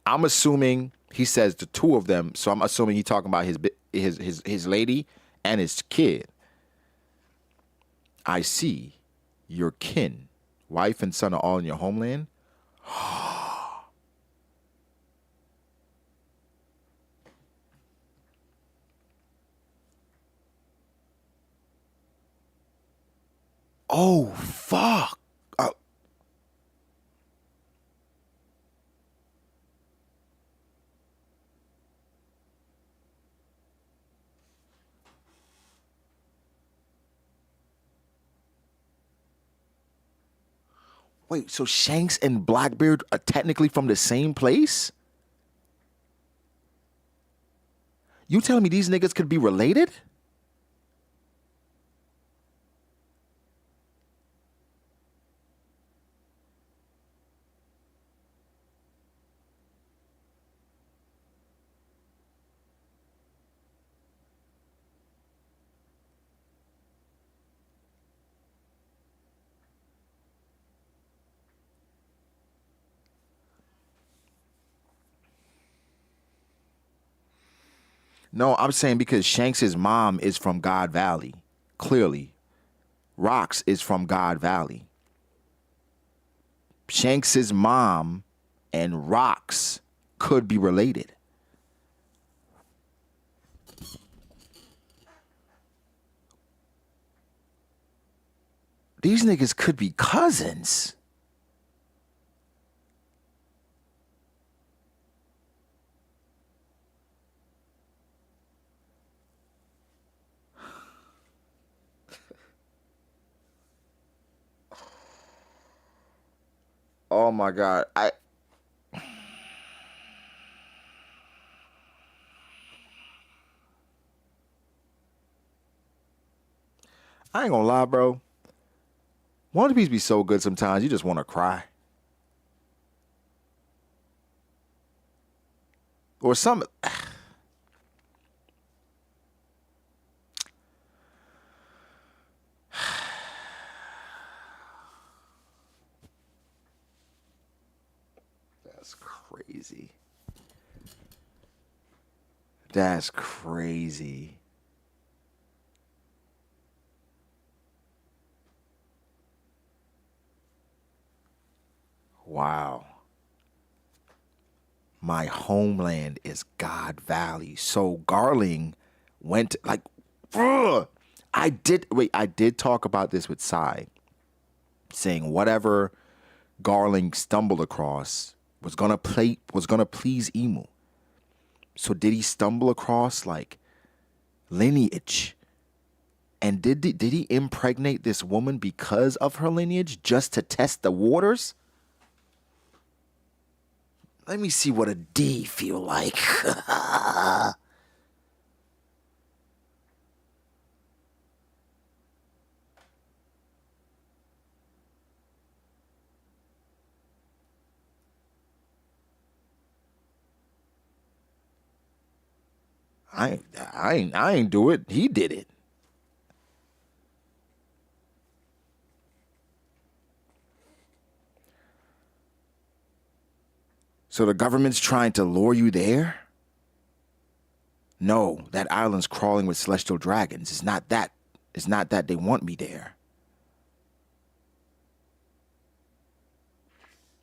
I'm assuming he says the two of them, so I'm assuming he's talking about his lady and his kid. I see your kin, wife and son are all in your homeland. Oh, fuck. Wait, so Shanks and Blackbeard are technically from the same place? You telling me these niggas could be related? No, I'm saying because Shanks' mom is from God Valley. Clearly. Rox is from God Valley. Shanks' mom and Rox could be related. These niggas could be cousins. Oh my God. I ain't gonna lie, bro. One Piece be so good sometimes you just want to cry. Or some. That's crazy. That's crazy. Wow. My homeland is God Valley. So Garling went like, ugh. I did talk about this with Sai, saying whatever Garling stumbled across was gonna please Emu. So did he stumble across like lineage? And did he impregnate this woman because of her lineage just to test the waters? Let me see what a D feel like. I ain't do it. He did it. So the government's trying to lure you there? No, that island's crawling with celestial dragons. It's not that. It's not that they want me there.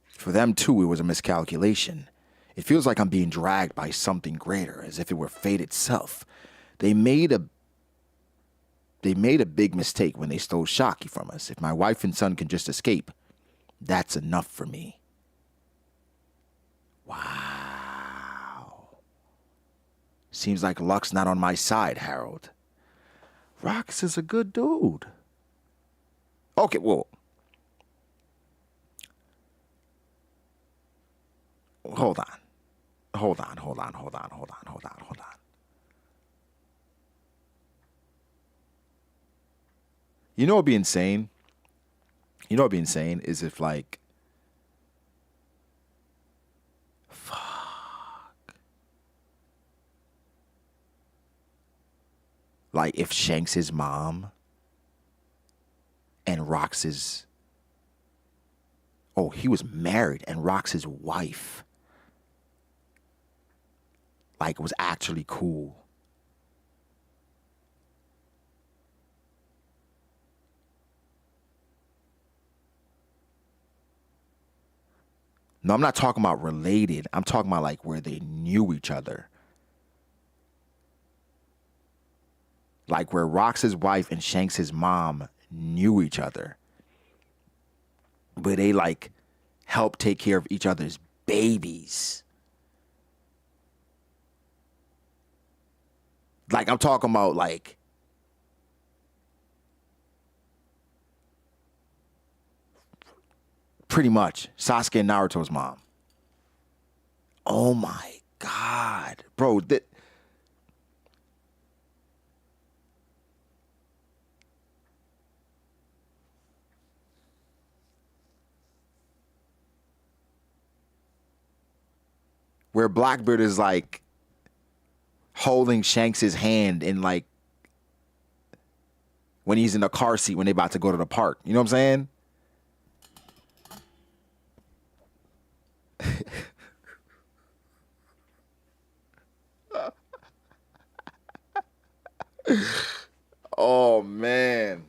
For them, too, it was a miscalculation. It feels like I'm being dragged by something greater, as if it were fate itself. They made a big mistake when they stole Shakky from us. If my wife and son can just escape, that's enough for me. Wow. Seems like luck's not on my side, Harold. Rox is a good dude. Okay, well. Hold on. You know what'd be insane? You know what'd be insane is if, like, like if Shanks' mom and Rox's, he was married, and Rox's wife, like, was actually cool. No, I'm not talking about related. I'm talking about, like, where they knew each other. Like, where Rox's wife and Shanks' mom knew each other. But they, like, helped take care of each other's babies. Like, I'm talking about, like, pretty much Sasuke and Naruto's mom. Oh my God. Bro, where Blackbeard is, like, holding Shanks' hand in, like, when he's in the car seat when they about to go to the park. You know what I'm saying? Oh, man.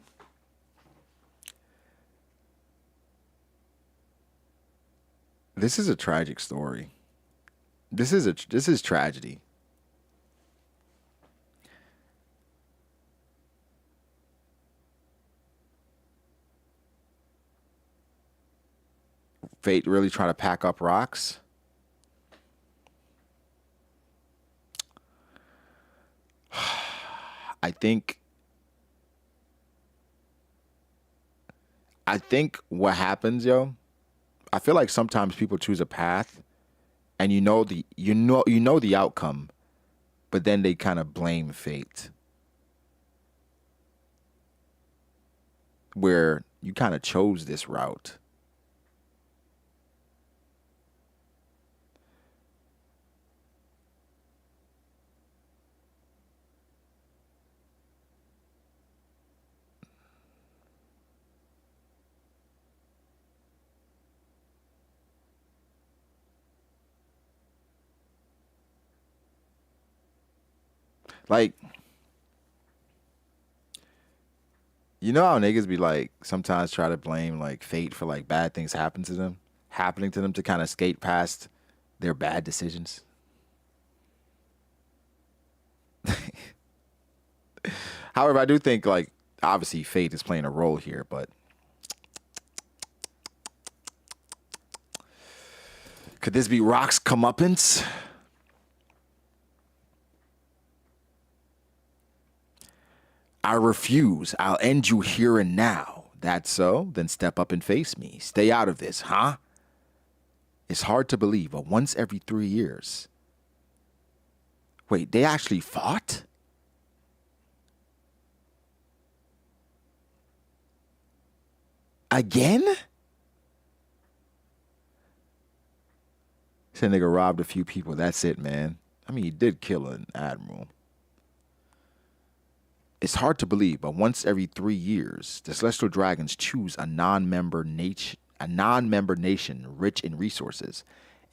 This is a tragic story. This is tragedy. Fate really trying to pack up rocks. I think what happens, yo, I feel like sometimes people choose a path and you know the outcome, but then they kind of blame fate. Where you kind of chose this route. Like, you know how niggas be like, sometimes try to blame, like, fate for, like, bad things happening to them to kind of skate past their bad decisions. However, I do think, like, obviously fate is playing a role here, but could this be Rock's comeuppance? I refuse. I'll end you here and now. That's so? Then step up and face me. Stay out of this, huh? It's hard to believe, but once every 3 years. Wait, they actually fought? Again? That nigga robbed a few people. That's it, man. I mean, he did kill an admiral. It's hard to believe, but once every 3 years, the Celestial Dragons choose a non-member nation rich in resources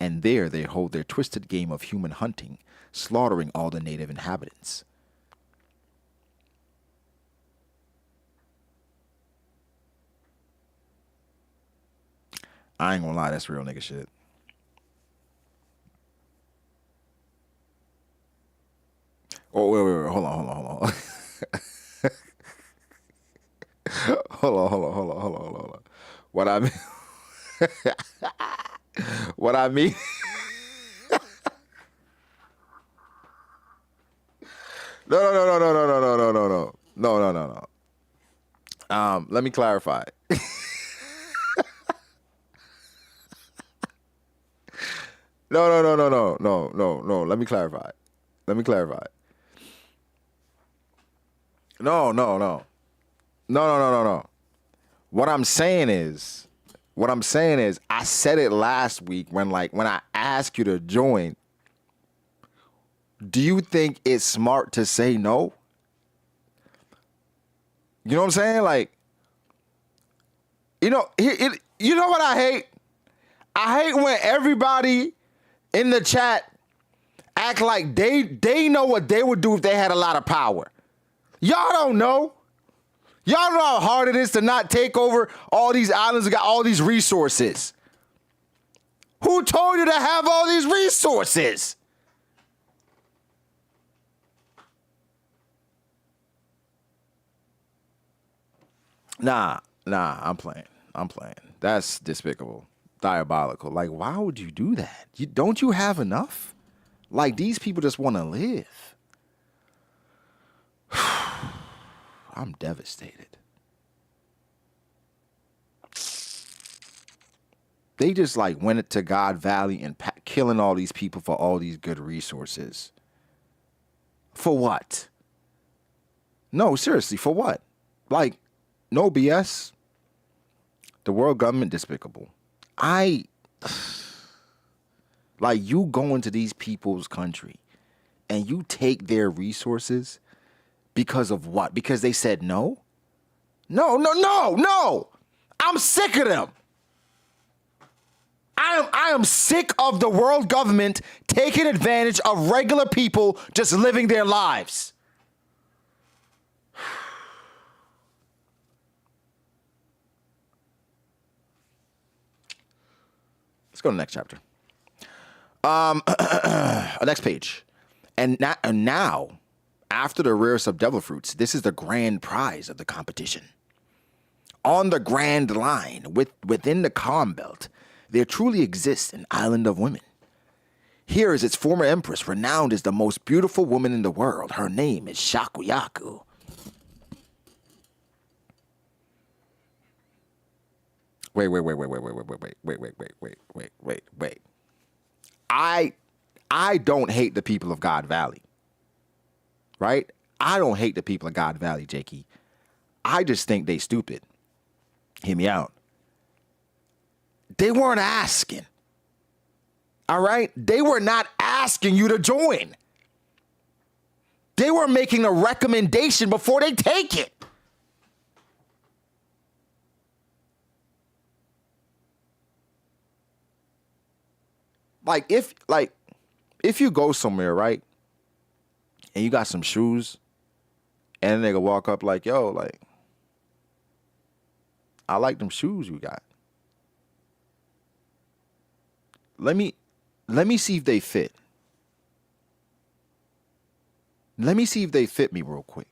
and there they hold their twisted game of human hunting, slaughtering all the native inhabitants. I ain't gonna lie, that's real nigga shit. Oh, wait, hold on. Hold on. What I mean, what I mean, no. Let me clarify. No. Let me clarify. No. What I'm saying is, I said it last week when I asked you to join. Do you think it's smart to say no? You know what I'm saying? Like, you know what I hate? I hate when everybody in the chat act like they know what they would do if they had a lot of power. Y'all don't know. Y'all know how hard it is to not take over all these islands and got all these resources. Who told you to have all these resources? Nah, I'm playing. That's despicable. Diabolical. Like, why would you do that? Don't you have enough? Like, these people just want to live. I'm devastated. They just like went to God Valley and killing all these people for all these good resources. For what? No, seriously, for what? Like, no BS. The world government despicable. Like, you go into these people's country and you take their resources because of what? Because they said no? No. I'm sick of them. I am sick of the world government taking advantage of regular people just living their lives. Let's go to the next chapter. Next page. And now, after the rarest of devil fruits, this is the grand prize of the competition. On the grand line, within the calm belt, there truly exists an island of women. Here is its former empress, renowned as the most beautiful woman in the world. Her name is Shakuyaku. Wait. I don't hate the people of God Valley. Right? I don't hate the people of God Valley, Jakey. I just think they stupid. Hear me out. They weren't asking. All right? They were not asking you to join. They were making a recommendation before they take it. If you go somewhere, right, and you got some shoes, and a nigga walk up like, yo, like, I like them shoes you got. Let me see if they fit. Let me see if they fit me real quick.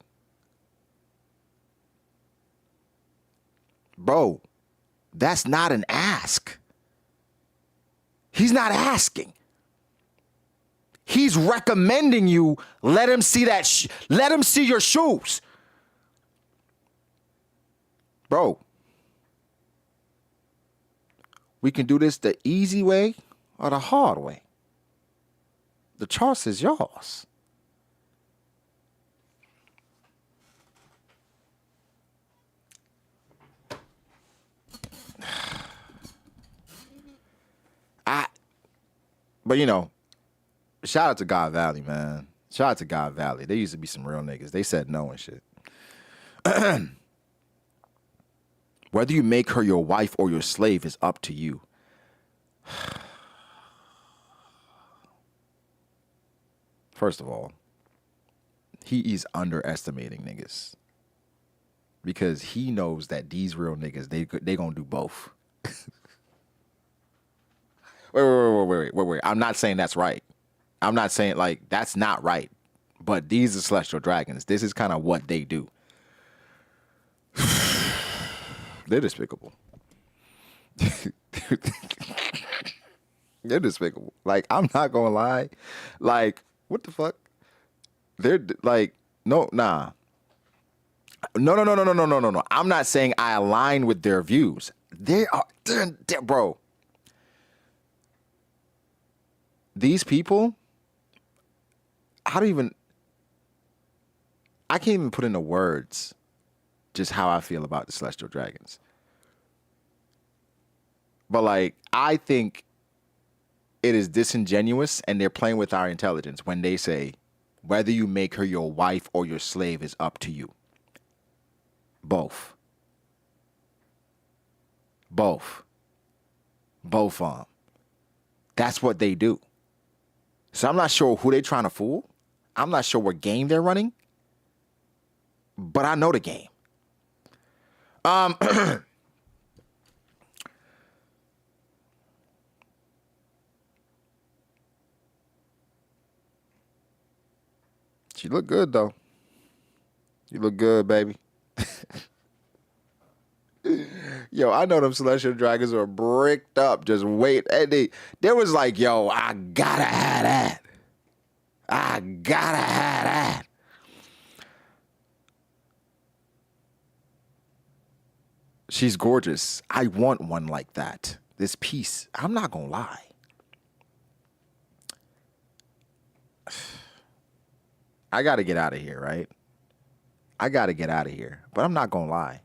Bro, that's not an ask. He's not asking. He's recommending you let him see that. Let him see your shoes. Bro, we can do this the easy way or the hard way. The choice is yours. But you know, shout out to God Valley, man. Shout out to God Valley. They used to be some real niggas. They said no and shit. Whether you make her your wife or your slave is up to you. First of all, he is underestimating niggas. Because he knows that these real niggas, they gonna do both. Wait. I'm not saying that's right. I'm not saying, like, that's not right. But these are celestial dragons. This is kind of what they do. They're despicable. They're despicable. Like, I'm not gonna lie. Like, what the fuck? They're like, no. No. I'm not saying I align with their views. They're bro. These people, I can't even put into words just how I feel about the celestial dragons. But like, I think it is disingenuous and they're playing with our intelligence when they say, whether you make her your wife or your slave is up to you. Both. Both of them. That's what they do. So I'm not sure who they're trying to fool. I'm not sure what game they're running. But I know the game. She look good, though. You look good, baby. Yo, I know them celestial dragons are bricked up. Just wait. And there was like, yo, I gotta have that. I gotta have that. She's gorgeous. I want one like that. This piece. I'm not gonna lie. I gotta get out of here, right? I gotta get out of here. But I'm not gonna lie.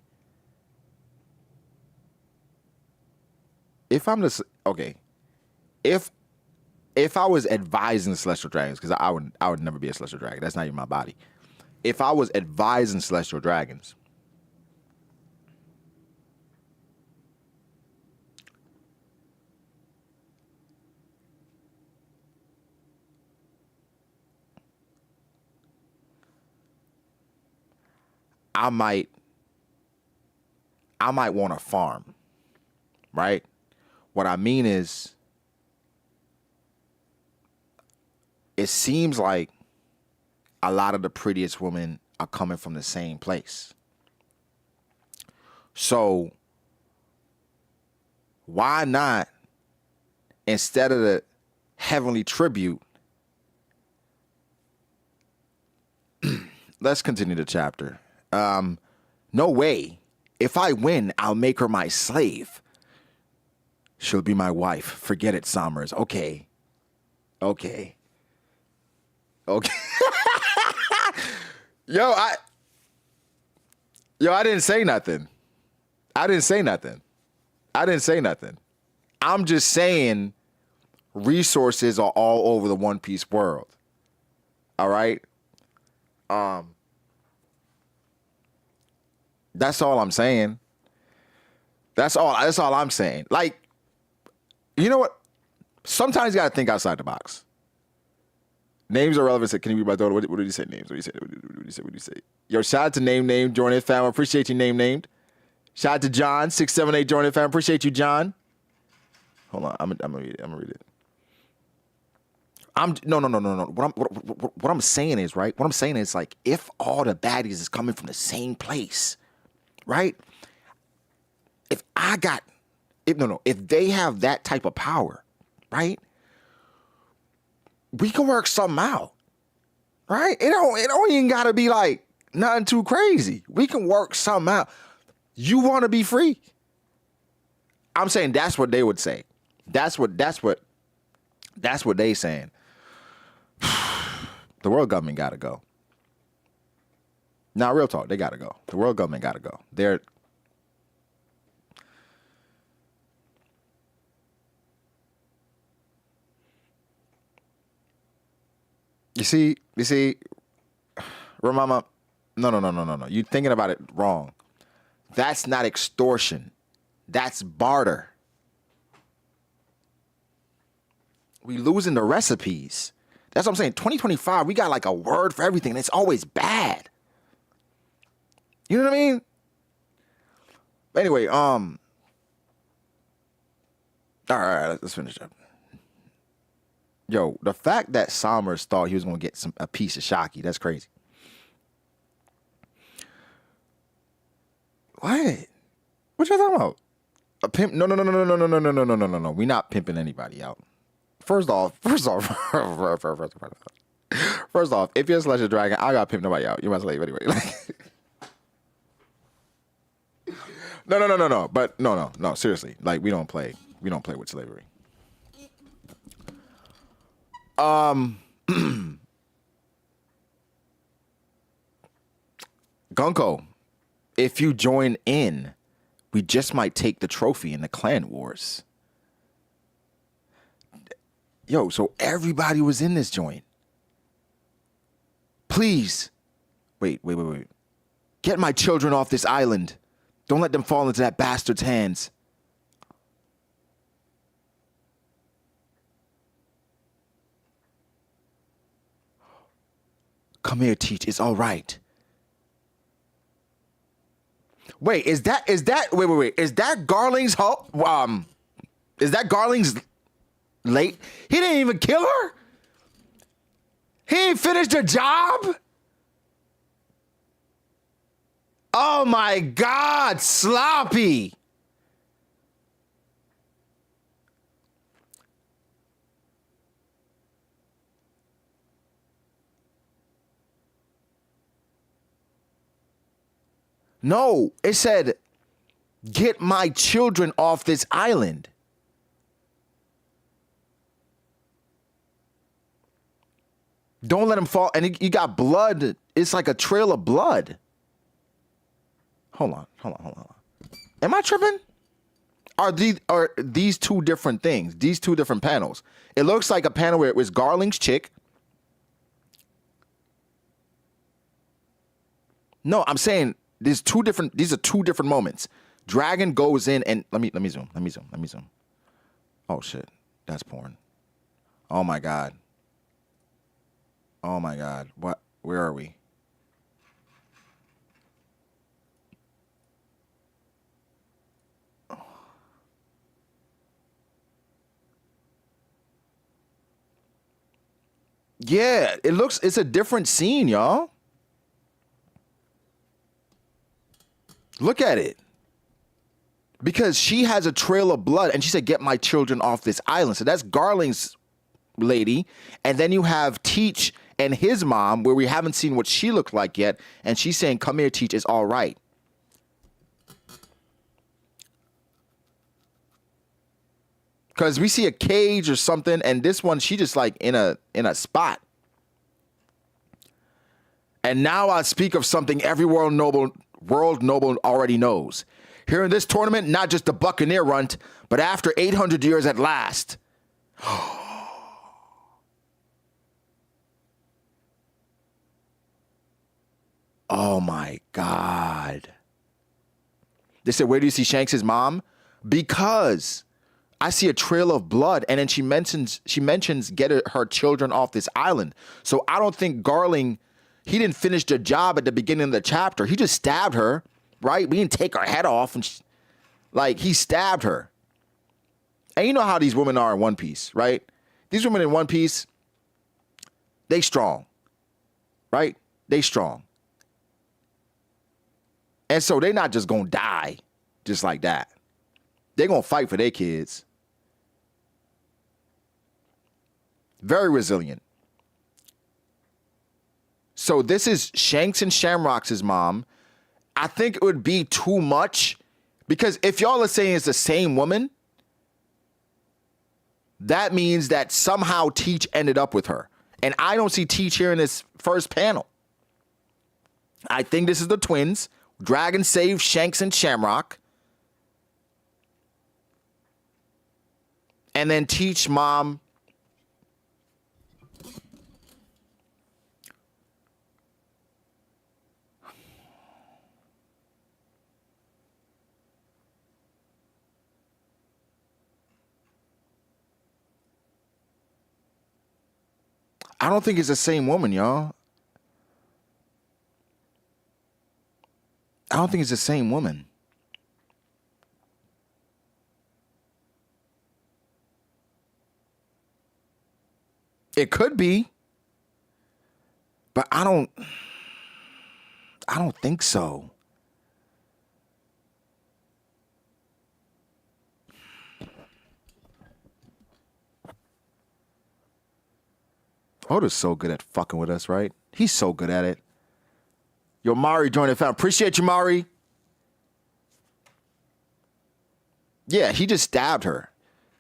If I'm just okay, if I was advising the celestial dragons, because I would never be a celestial dragon. That's not even my body. If I was advising celestial dragons, I might want to farm, right? What I mean is, it seems like a lot of the prettiest women are coming from the same place. So why not, instead of the heavenly tribute, let's continue the chapter. No way. If I win, I'll make her my slave. She'll be my wife. Forget it, Sommers. Okay. Yo, I didn't say nothing. I'm just saying resources are all over the One Piece world. All right? That's all I'm saying. That's all I'm saying. Like, you know what? Sometimes you got to think outside the box. Names are relevant. Can you read my daughter? What did he say? Names. What did he say? Yo, shout out to Name, join in, fam. Appreciate you, Named. Shout out to John, 678, join in, fam. Appreciate you, John. Hold on. I'm gonna read it. No. What I'm saying is, right? What I'm saying is, like, if all the baddies is coming from the same place, right? If they have that type of power, right? We can work something out, right? It don't even gotta be like nothing too crazy. We can work something out. You want to be free? I'm saying that's what they would say. That's what they saying. The world government gotta go. Now, real talk, they gotta go. The world government gotta go. You see, Ramama, no. You're thinking about it wrong. That's not extortion. That's barter. We losing the recipes. That's what I'm saying. 2025, we got like a word for everything, and it's always bad. You know what I mean? Anyway, all right, let's finish up. Yo, the fact that Somers thought he was gonna get a piece of Shakky, that's crazy. What? What you talking about? A pimp? No. We not pimping anybody out. First off, if you're a Slash Dragon, I gotta pimp nobody out. You're my slave anyway. No. But no. Seriously, like we don't play with slavery. Gunko, if you join in, we just might take the trophy in the clan wars. Yo, so everybody was in this joint. Please. Wait. Get my children off this island. Don't let them fall into that bastard's hands. Come here, Teach. It's all right. Wait, is that wait. Is that Garling's is that Garling's late? He didn't even kill her? He ain't finished the job? Oh my God, sloppy. No, it said, get my children off this island. Don't let them fall. And you got blood. It's like a trail of blood. Hold on. Am I tripping? Are these two different things? These two different panels? It looks like a panel where it was Garling's chick. No, I'm saying these are two different moments. Dragon goes in and let me zoom. Oh shit. That's porn. Oh my God. What? Where are we? Yeah, it's a different scene, y'all. Look at it. Because she has a trail of blood and she said, get my children off this island. So that's Garling's lady. And then you have Teach and his mom, where we haven't seen what she looked like yet. And she's saying, come here, Teach, it's all right. Because we see a cage or something, and this one, she just like in a spot. And now I speak of something every world noble already knows. Here in this tournament, not just the Buccaneer runt, but after 800 years at last. Oh my God. They said, where do you see Shanks' mom? Because I see a trail of blood, and then she mentions get her children off this island. So I don't think Garling, he didn't finish the job at the beginning of the chapter. He just stabbed her, right? We didn't take her head off, and he stabbed her. And you know how these women are in One Piece, right? These women in One Piece, they strong, right? They strong. And so they're not just going to die just like that. They're going to fight for their kids. Very resilient. So this is Shanks and Shamrock's mom. I think it would be too much, because if y'all are saying it's the same woman, that means that somehow Teach ended up with her. And I don't see Teach here in this first panel. I think this is the twins. Dragon saved Shanks and Shamrock. And then Teach mom. I don't think it's the same woman, y'all. I don't think it's the same woman. It could be, but I don't think so. Oda's so good at fucking with us, right? He's so good at it. Yo, Mari joined the family. Appreciate you, Mari. Yeah, he just stabbed her.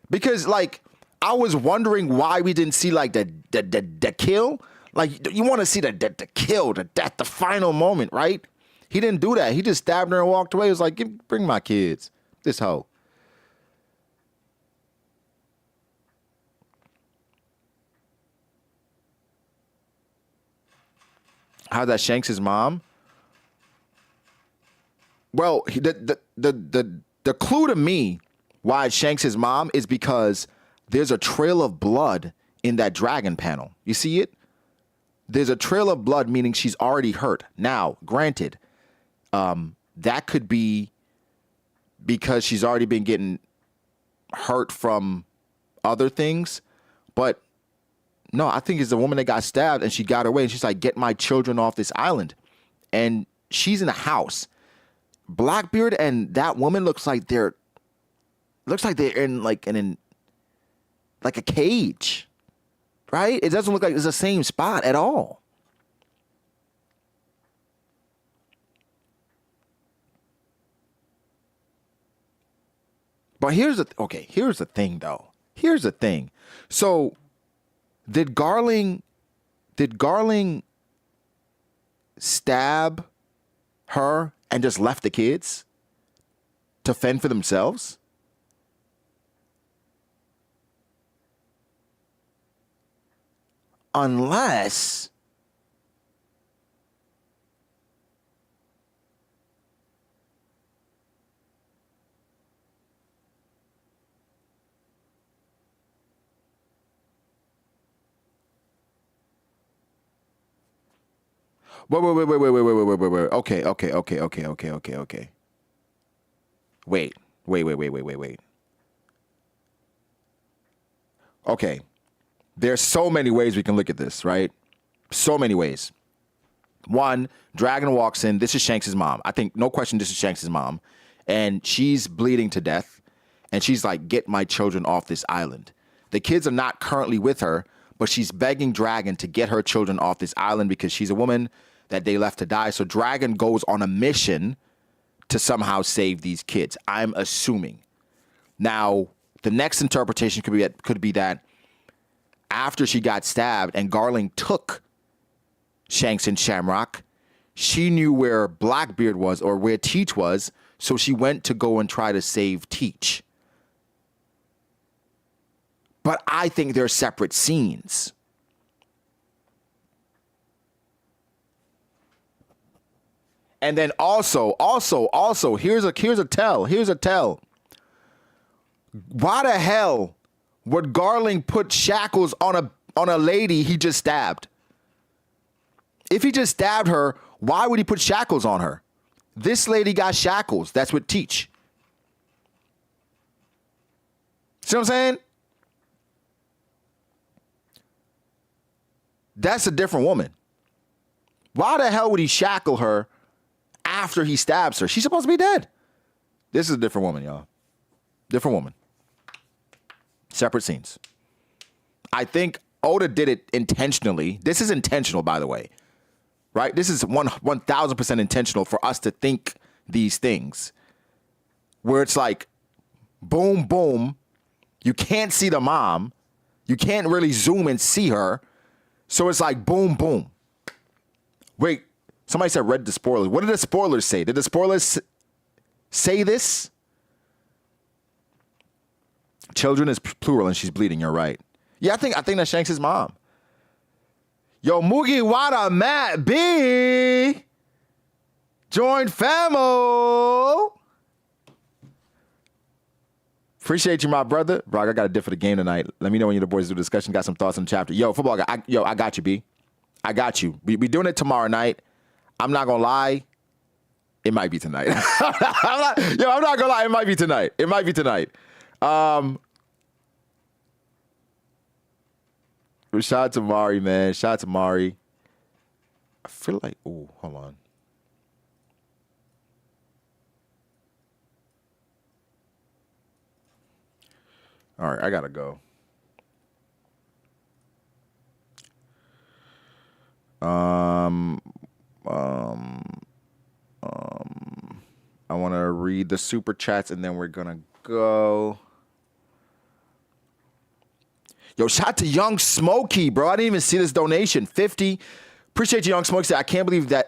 Because, like, I was wondering why we didn't see, like, the kill. Like, you want to see the kill, the death, the final moment, right? He didn't do that. He just stabbed her and walked away. He was like, bring my kids. This hoe. How's that Shanks' mom? Well, the clue to me why it's Shanks' mom is because there's a trail of blood in that dragon panel. You see it? There's a trail of blood, meaning she's already hurt. Now, granted, that could be because she's already been getting hurt from other things, but no, I think it's the woman that got stabbed and she got away and she's like, get my children off this island. And she's in a house. Blackbeard and that woman looks like they're in like a cage, right? It doesn't look like it's the same spot at all. But here's the thing though. Here's the thing. So did Garling stab her and just left the kids to fend for themselves? Unless Wait. Okay. Wait. Okay. There's so many ways we can look at this, right? So many ways. One, Dragon walks in. This is Shanks' mom. I think, no question, this is Shanks' mom. And she's bleeding to death. And she's like, get my children off this island. The kids are not currently with her, but she's begging Dragon to get her children off this island because she's a woman that they left to die. So Dragon goes on a mission to somehow save these kids, I'm assuming. Now, the next interpretation could be that after she got stabbed and Garling took Shanks and Shamrock, she knew where Blackbeard was or where Teach was, so she went to go and try to save Teach. But I think they're separate scenes. And then also, here's a tell. Why the hell would Garling put shackles on a lady he just stabbed? If he just stabbed her, why would he put shackles on her? This lady got shackles. That's what Teach. See what I'm saying? That's a different woman. Why the hell would he shackle her after he stabs her? She's supposed to be dead. This is a different woman, y'all. Different woman. Separate scenes. I think Oda did it intentionally. This is intentional, by the way. Right? This is 1,000% intentional for us to think these things. Where it's like, boom, boom. You can't see the mom. You can't really zoom and see her. So it's like, boom, boom. Wait, somebody said read the spoilers. What did the spoilers say? Did the spoilers say this? Children is plural and she's bleeding. You're right. Yeah, I think that's Shanks' mom. Yo, Mugiwara MattB joined famo. Appreciate you, my brother. Bro, I got a dip for the game tonight. Let me know when you the boys do the discussion. Got some thoughts on the chapter. Yo, football guy. I got you, B. I got you. We doing it tomorrow night. I'm not gonna lie. It might be tonight. I'm not gonna lie. It might be tonight. It might be tonight. Shout out to Mari, man. Shout out to Mari. I feel like, ooh, hold on. All right, I gotta go. I want to read the super chats and then we're gonna go. Yo, shout out to Young Smokey, bro. I didn't even see this donation. 50. Appreciate you, Young Smokey. I can't believe the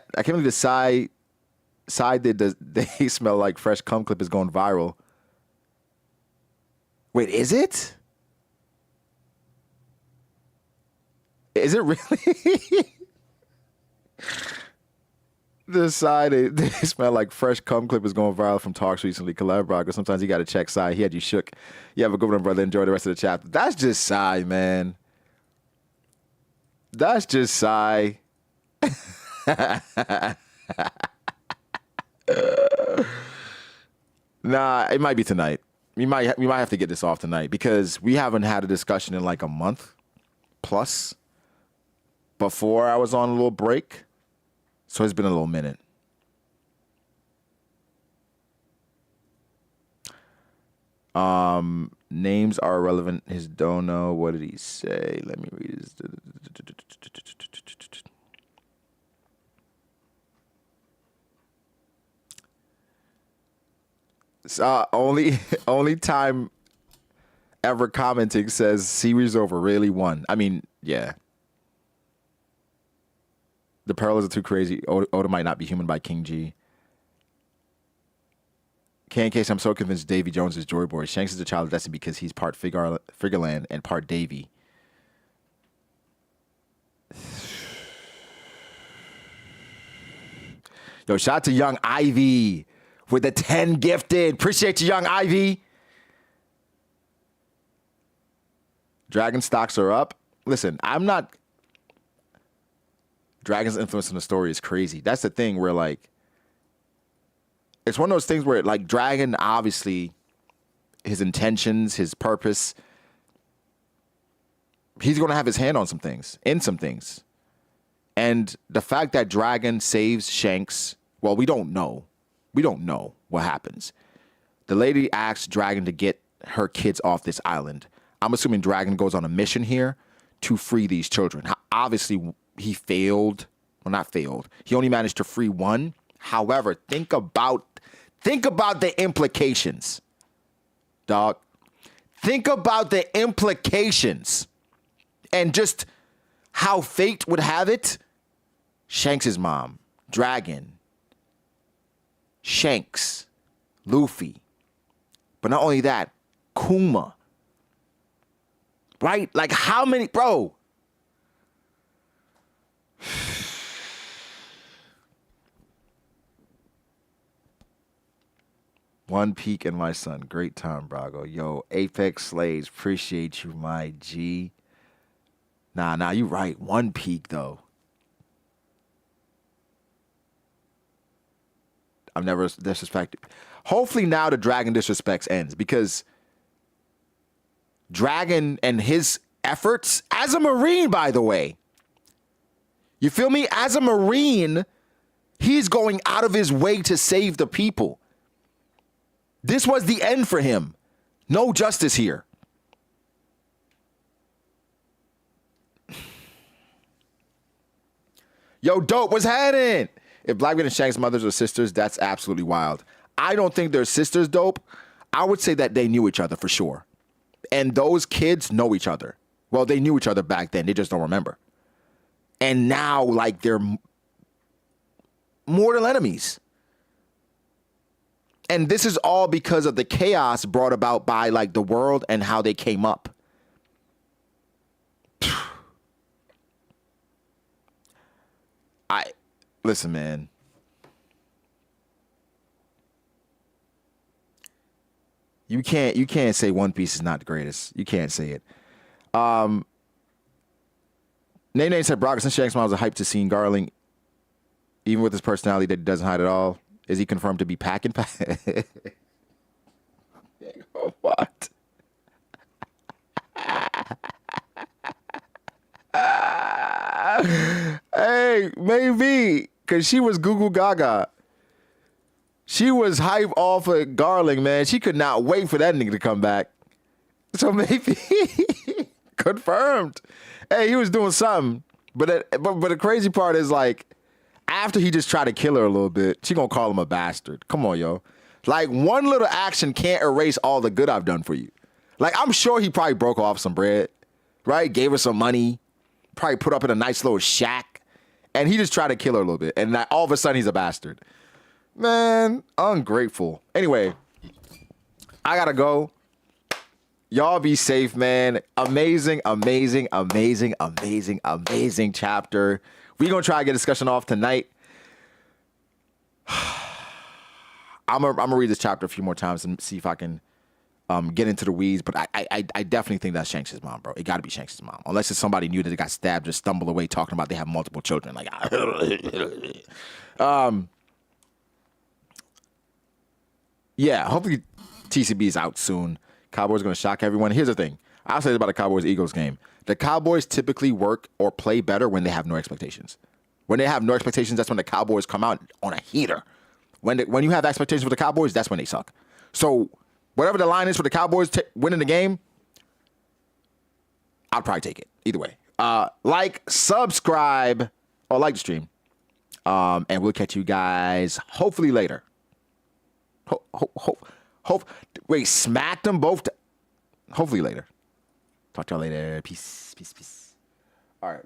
side that they smell like fresh cum clip is going viral. Wait, is it? Is it really? The side they smell like fresh cum clip is going viral from talks recently. Kaleb, Brago. Sometimes you got to check side. He had you shook. You have a good one, brother. Enjoy the rest of the chapter. That's just sigh, man. That's just sigh. Nah, it might be tonight. We might have to get this off tonight because we haven't had a discussion in like a month plus before I was on a little break. So it's been a little minute. Names are irrelevant. His don't know. What did he say? Let me read his. Only time ever commenting says series over really won. I mean, yeah. The parallels are too crazy. Oda might not be human by King G. In case I'm so convinced Davy Jones is Joy Boy. Shanks is a child of destiny because he's part Figureland and part Davy. Yo, shout out to Young Ivy with the 10 gifted. Appreciate you, Young Ivy. Dragon stocks are up. Listen, I'm not... Dragon's influence in the story is crazy. That's the thing where, like, it's one of those things where, like, Dragon, obviously, his intentions, his purpose, he's going to have his hand on some things, And the fact that Dragon saves Shanks, well, we don't know. We don't know what happens. The lady asks Dragon to get her kids off this island. I'm assuming Dragon goes on a mission here to free these children. Obviously, he failed. Well, not failed. He only managed to free one. However, think about the implications, dog. Think about the implications and just how fate would have it. Shanks' mom, Dragon, Shanks, Luffy. But not only that, Kuma. Right? Like how many, bro? One Peak and my son. Great time, Brago. Yo, Apex Slaves. Appreciate you, my G. Nah, you right. One Peak, though. I've never disrespected. Hopefully now the Dragon disrespects ends because Dragon and his efforts as a Marine, by the way. You feel me? As a Marine, he's going out of his way to save the people. This was the end for him. No justice here. Yo, dope, what's happening? If Blackbeard and Shanks' mothers are sisters, that's absolutely wild. I don't think they're sisters, dope. I would say that they knew each other for sure. And those kids know each other. Well, they knew each other back then. They just don't remember. And now, like, they're mortal enemies. And this is all because of the chaos brought about by, like, the world and how they came up. Listen, man. You can't say One Piece is not the greatest. You can't say it. Nene said Brago since Shanks' mom was a hype to seeing Garling, even with his personality that he doesn't hide at all. Is he confirmed to be packing? What? Hey, maybe because she was Goo Goo Gaga. She was hype off of Garling, man. She could not wait for that nigga to come back. So maybe confirmed. Hey, he was doing something. But the crazy part is like, after he just tried to kill her a little bit, she gonna call him a bastard. Come on, yo. Like, one little action can't erase all the good I've done for you. Like, I'm sure he probably broke off some bread, right? Gave her some money, probably put up in a nice little shack, and he just tried to kill her a little bit. And all of a sudden, he's a bastard. Man, ungrateful. Anyway, I gotta go. Y'all be safe, man. Amazing, amazing, amazing, amazing, amazing chapter. We gonna try to get a discussion off tonight. I'm gonna read this chapter a few more times and see if I can get into the weeds. But I definitely think that's Shanks' mom, bro. It got to be Shanks' mom, unless it's somebody new that they got stabbed, just stumbled away talking about they have multiple children. Like, yeah. Hopefully, TCB is out soon. Cowboys gonna shock everyone. Here's the thing. I'll say this about the Cowboys-Eagles game. The Cowboys typically work or play better when they have no expectations. When they have no expectations, that's when the Cowboys come out on a heater. When you have expectations for the Cowboys, that's when they suck. So whatever the line is for the Cowboys winning the game, I'll probably take it. Either way. Like, subscribe, or like the stream. And we'll catch you guys hopefully later. Wait, smack them both. Hopefully later. Talk to y'all later. Peace. All right.